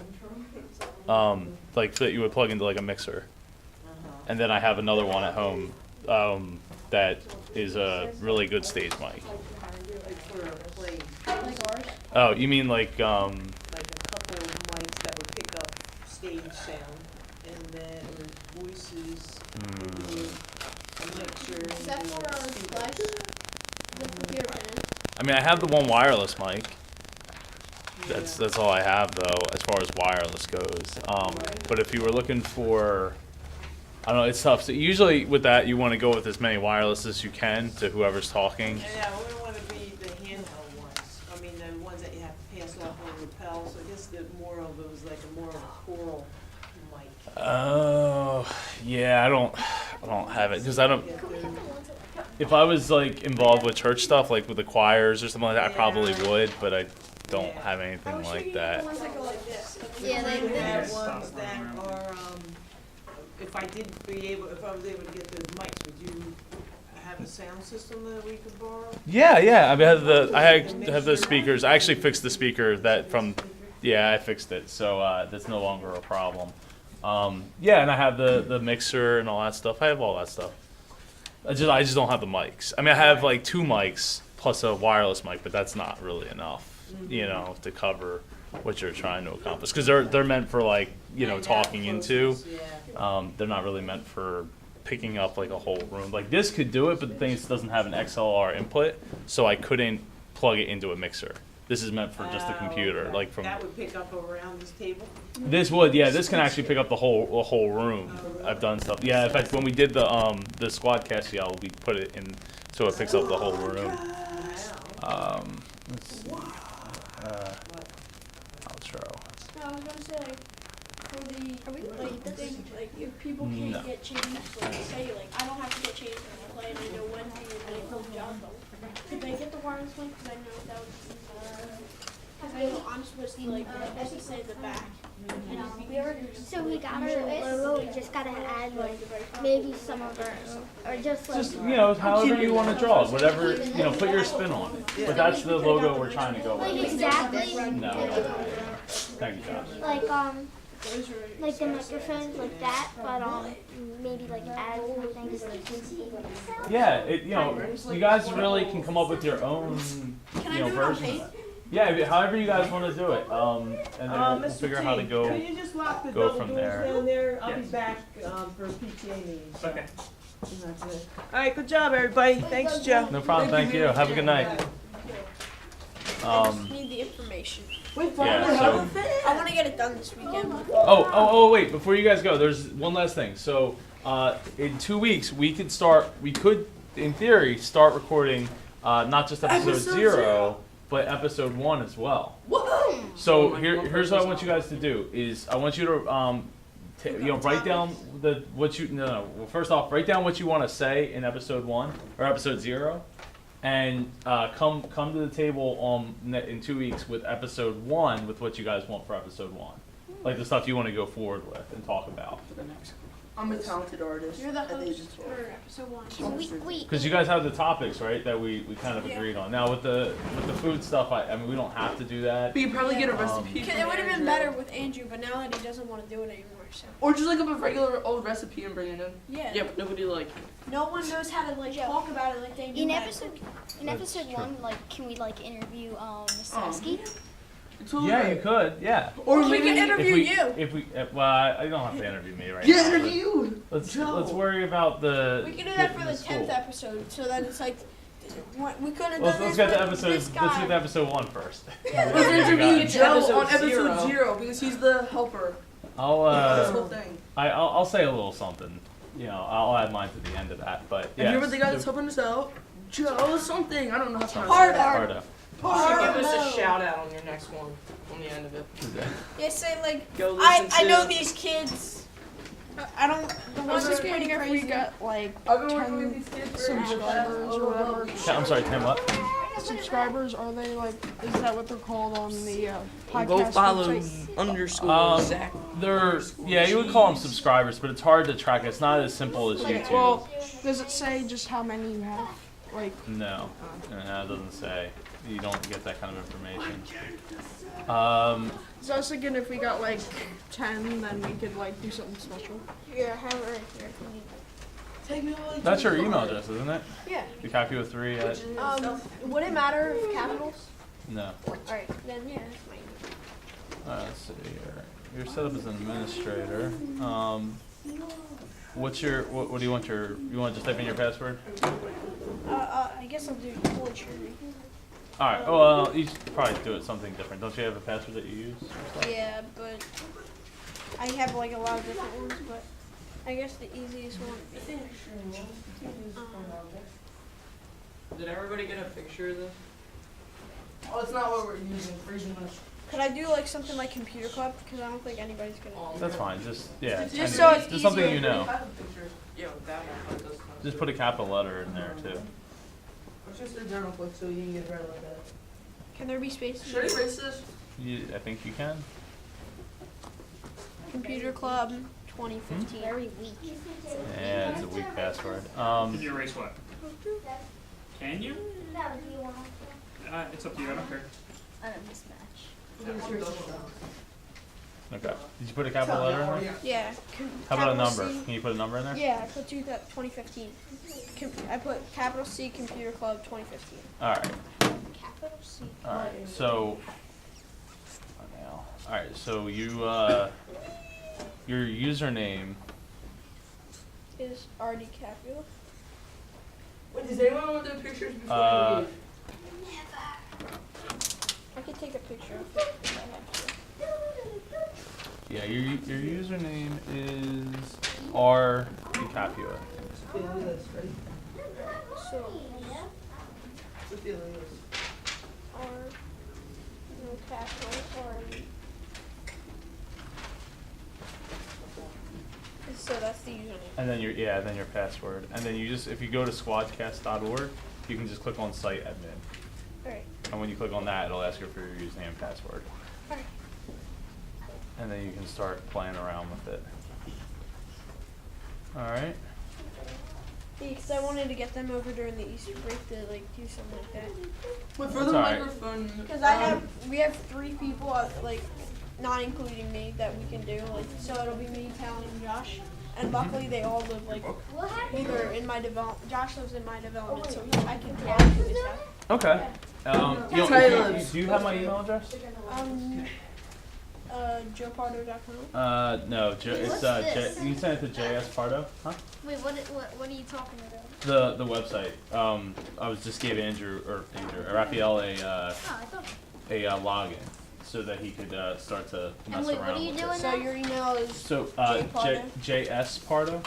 Speaker 3: like that you would plug into like a mixer. and then I have another one at home that is a really good stage mic.
Speaker 9: Like for a play,
Speaker 2: Like ours.
Speaker 3: Oh, you mean like
Speaker 9: like a couple of mics that would pick up stage sound, and then or voices, a mixture.
Speaker 2: Is that for our flash? The computer pan.
Speaker 3: I mean, I have the one wireless mic. That's all I have though, as far as wireless goes. But if you were looking for, I don't know, it's tough. So usually with that, you want to go with as many wireless as you can to whoever's talking.
Speaker 9: Yeah, we don't want to be the handheld ones. I mean, the ones that you have to pass off on lapel. So I guess the more of those, like a more of a choral mic.
Speaker 3: Oh, yeah, I don't have it because I don't. If I was like involved with church stuff, like with the choirs or something like that, I probably would, but I don't have anything like that.
Speaker 2: Ones that go like this.
Speaker 10: Yeah,
Speaker 9: We
Speaker 10: they
Speaker 9: have ones that are, if I was able to get the mics, would you have a sound system that we could borrow?
Speaker 3: Yeah. I mean, I have the speakers. I actually fixed the speaker that from. Yeah, I fixed it, so that's no longer a problem. Yeah, and I have the mixer and all that stuff. I have all that stuff. I just don't have the mics. I mean, I have like 2 mics plus a wireless mic, but that's not really enough, you know, to cover what you're trying to accomplish. Because they're meant for like, you know, talking into. They're not really meant for picking up like a whole room. Like this could do it, but the thing is, it doesn't have an XLR input, so I couldn't plug it into a mixer. This is meant for just the computer,
Speaker 9: okay.
Speaker 3: like from.
Speaker 9: That would pick up around this table?
Speaker 3: This would, yeah. This can actually pick up the whole room. I've done stuff. Yeah, in fact, when we did the Squadcast, yeah, we put it in so it picks up the whole room. Let's see. Outro.
Speaker 2: No, I was gonna say like for the like if people can't get changed, like say like I don't have to get changed when I play and I know when to use it, no job though. Could they get the wireless link? Because I know that would. Because I know I'm supposed to like say the back.
Speaker 10: So we got our logo, we just gotta add like maybe some of our own, or just like.
Speaker 3: Just, you know, however you want to draw it, whatever, you know, put your spin on it. But that's the logo we're trying to go with.
Speaker 10: Exactly.
Speaker 3: No. Thank you, Josh.
Speaker 10: Like the microphones like that, but maybe like add more things.
Speaker 3: Yeah, you know, you guys really can come up with your own,
Speaker 2: Can
Speaker 3: you know,
Speaker 2: I do it on
Speaker 3: version.
Speaker 2: tape?
Speaker 3: Yeah, however you guys want to do it. And then we'll
Speaker 9: Mr.
Speaker 3: figure out how to
Speaker 9: T,
Speaker 3: go.
Speaker 9: Can you just lock the
Speaker 3: go
Speaker 9: double
Speaker 3: from
Speaker 9: doors
Speaker 3: there.
Speaker 9: down there? I'll be
Speaker 8: Yes.
Speaker 9: back for PTA meeting. So.
Speaker 8: Okay.
Speaker 9: And that's it. All right, good job, everybody. Thanks, Joe.
Speaker 3: No problem. Thank you. Have a good night.
Speaker 2: I just need the information.
Speaker 3: Yeah, so.
Speaker 2: I want to get it done this weekend.
Speaker 3: Oh, wait, before you guys go, there's one last thing. So, in 2 weeks, we could, in theory, start recording, not just episode 0, but episode 1 as well.
Speaker 9: Woohoo!
Speaker 3: So here's what I want you guys to do, is I want you to, write down well, first off, write down what you want to say in episode 1, or episode 0, and come to the table in 2 weeks with episode 1 with what you guys want for episode 1, like the stuff you want to go forward with and talk about.
Speaker 4: I'm a talented artist.
Speaker 2: You're the
Speaker 4: at the age
Speaker 2: host
Speaker 4: of
Speaker 2: for
Speaker 4: 12.
Speaker 2: episode 1.
Speaker 3: Because you guys have the topics, right, that we kind of agreed on. Now with the food stuff, I mean we don't have to do that.
Speaker 4: But you probably get a recipe.
Speaker 2: It would have been better with Andrew, but now that he doesn't want to do it anymore, so.
Speaker 4: Or just look up a regular old recipe and bring it in.
Speaker 2: Yeah.
Speaker 4: Yeah, but nobody
Speaker 2: No one knows how to like talk about it like they do.
Speaker 10: In episode 1, like, can we like interview Miss Sasky?
Speaker 3: Yeah, you could. Yeah.
Speaker 4: Or
Speaker 2: we
Speaker 4: maybe
Speaker 2: can interview you.
Speaker 3: If we, well, I don't have to interview me right
Speaker 4: Yeah,
Speaker 3: now.
Speaker 4: interview you.
Speaker 3: Let's worry about the.
Speaker 2: We can do that for the
Speaker 3: school.
Speaker 2: 10th episode, so that it's like we couldn't have
Speaker 3: Let's
Speaker 2: done this
Speaker 3: get to
Speaker 2: with
Speaker 3: episode.
Speaker 2: this
Speaker 3: Let's
Speaker 2: guy.
Speaker 3: get to episode 1 first.
Speaker 2: Yeah,
Speaker 4: Let's interview Joe
Speaker 9: episode
Speaker 4: on episode
Speaker 9: 0.
Speaker 4: 0 because he's the helper. This
Speaker 3: I'll
Speaker 4: whole thing.
Speaker 3: I'll say a little something. You know, I'll add mine to the end of that. But
Speaker 4: And
Speaker 3: yeah.
Speaker 4: you remember the guy that's helping us out? Joe something. I don't know how to pronounce
Speaker 2: Hard
Speaker 4: it.
Speaker 2: R.
Speaker 3: Hardo.
Speaker 1: Give us a shout out on your next one, on the end of it.
Speaker 2: Yeah, say like
Speaker 1: Go listen
Speaker 2: I know
Speaker 1: to-
Speaker 2: these kids. I don't. The ones that's pretty crazy.
Speaker 6: like
Speaker 4: I've been working with these kids for
Speaker 6: subscribers or whatever.
Speaker 3: Yeah, I'm sorry, Tim. What?
Speaker 6: Subscribers, are they like, is that what they're called on the podcast?
Speaker 4: Go follow
Speaker 6: website?
Speaker 4: underscore Zach.
Speaker 3: Yeah, you would call them subscribers, but it's hard to track. It's not as simple as
Speaker 6: Okay,
Speaker 3: YouTube.
Speaker 6: well, does it say just how many you have? Like,
Speaker 3: No, it doesn't say. You don't get that kind of information.
Speaker 6: so I was thinking if we got like 10, then we could like do something special.
Speaker 2: Yeah, I have it right here.
Speaker 3: That's your email address, isn't it?
Speaker 2: Yeah.
Speaker 3: Capua3 at.
Speaker 2: Would it matter if capitals?
Speaker 3: No.
Speaker 2: Alright, then yeah, that's my email.
Speaker 3: Let's see here. You're set up as an administrator. What's your, what do you want you want to just type in your password?
Speaker 2: I guess I'll do Holy Trinity.
Speaker 3: Alright, well, you should probably do it something different. Don't you have a password that you use?
Speaker 2: Yeah, but I have like a lot of different ones, but I guess the easiest one.
Speaker 1: Did everybody get a picture of this?
Speaker 4: Oh, it's not what we're using. We're using this.
Speaker 2: Could I do like something like Computer Club? Because I don't think anybody's gonna.
Speaker 3: That's fine, yeah.
Speaker 2: Just so it's
Speaker 3: just something
Speaker 2: easier.
Speaker 3: you know.
Speaker 1: Yo, that one does not.
Speaker 3: Just put a capital letter in there too.
Speaker 4: It's just a journal book so you can get read like that.
Speaker 2: Can there be spaces?
Speaker 1: Should I erase this?
Speaker 3: I think you can.
Speaker 2: Computer Club 2015.
Speaker 10: Very weak.
Speaker 3: Yeah, it's a weak password.
Speaker 8: Can you erase what? Can you?
Speaker 10: No, do you want to?
Speaker 8: It's up to you, I don't care.
Speaker 10: I don't mismatch.
Speaker 3: Okay. Did you put a capital letter in there?
Speaker 2: Yeah.
Speaker 3: How about a
Speaker 2: capital
Speaker 3: number?
Speaker 2: C.
Speaker 3: Can you put a number in there?
Speaker 2: Yeah, I put 2015. I put capital C Computer Club 2015.
Speaker 3: Alright.
Speaker 2: Capital C.
Speaker 3: Alright, so alright, so you your username
Speaker 2: Is already capital.
Speaker 1: Wait, does anyone want their pictures before
Speaker 3: Uh,
Speaker 1: you leave?
Speaker 2: I could take a picture of it if I have to.
Speaker 3: yeah, your username is R Capua.
Speaker 4: Feel this, right?
Speaker 2: So
Speaker 4: The feeling is.
Speaker 2: R no capital R. So that's the username.
Speaker 3: And then your password. And then you just if you go to squadcast.org, you can just click on site admin.
Speaker 2: Alright.
Speaker 3: And when you click on that, it'll ask you for your username and password.
Speaker 2: Alright.
Speaker 3: And then you can start playing around with it. Alright.
Speaker 2: Yeah, because I wanted to get them over during the Easter break to like do something like that.
Speaker 1: But for
Speaker 3: That's
Speaker 1: the
Speaker 3: alright.
Speaker 1: microphone.
Speaker 2: Because we have 3 people like not including me that we can do like so it'll be me, Talon, and Josh. And luckily they all live like either in my development. Josh lives in my development, so I can talk to his stuff.
Speaker 3: Okay. Do you have my email address?
Speaker 2: JoePardo.com.
Speaker 3: No, it's
Speaker 10: What's this?
Speaker 3: you sent it to JS Pardo, huh?
Speaker 10: Wait, what are you talking about?
Speaker 3: The website. I was just gave Raphael
Speaker 10: Oh, I thought.
Speaker 3: a login so that he could start to mess
Speaker 10: And wait,
Speaker 3: around
Speaker 10: what are you
Speaker 3: with
Speaker 10: doing
Speaker 3: it.
Speaker 2: So your email is
Speaker 3: So JS Pardo.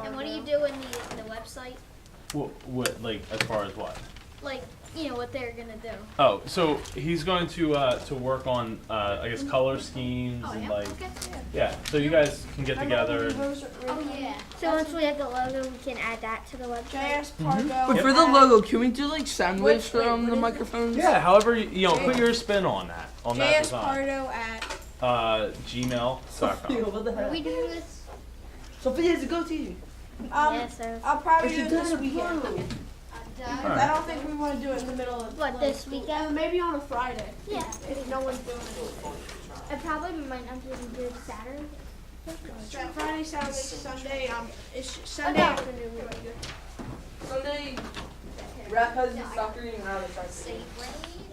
Speaker 10: And what do you do in the website?
Speaker 3: What like as far as what?
Speaker 10: Like, you know, what they're gonna do.
Speaker 3: Oh, so he's going to work on I guess color schemes
Speaker 10: Oh,
Speaker 3: and
Speaker 10: yeah?
Speaker 3: like
Speaker 10: Okay.
Speaker 3: yeah. So you guys can get together.
Speaker 10: Oh, yeah.
Speaker 5: So once we have the logo, we can add that to the website.
Speaker 2: JS Pardo.
Speaker 4: But for the logo, can we do like sound waves
Speaker 2: Wait,
Speaker 4: from
Speaker 2: what
Speaker 4: the
Speaker 2: is it?
Speaker 4: microphones?
Speaker 3: Yeah, however you know, put your spin on that
Speaker 2: JS
Speaker 3: design.
Speaker 2: Pardo at
Speaker 3: Gmail.com.
Speaker 4: What the
Speaker 5: Are
Speaker 4: heck?
Speaker 5: we doing this?
Speaker 4: Sophia has a goatee.
Speaker 5: Yeah, so.
Speaker 2: I'll probably
Speaker 4: But
Speaker 2: do
Speaker 4: she
Speaker 2: it this
Speaker 4: doesn't
Speaker 2: weekend.
Speaker 4: blow.
Speaker 2: I don't think we want to do it in the middle of
Speaker 5: What, this weekend?
Speaker 2: maybe on a Friday.
Speaker 5: Yeah.
Speaker 2: If no one's doing it.
Speaker 5: I probably might not be able to do it Saturday.
Speaker 2: Friday, Saturday, Sunday. It's Sunday
Speaker 5: Okay.
Speaker 2: afternoon. Would be good.
Speaker 1: Sunday, Rap has his soccer game, and I have a soccer game.
Speaker 5: Ready?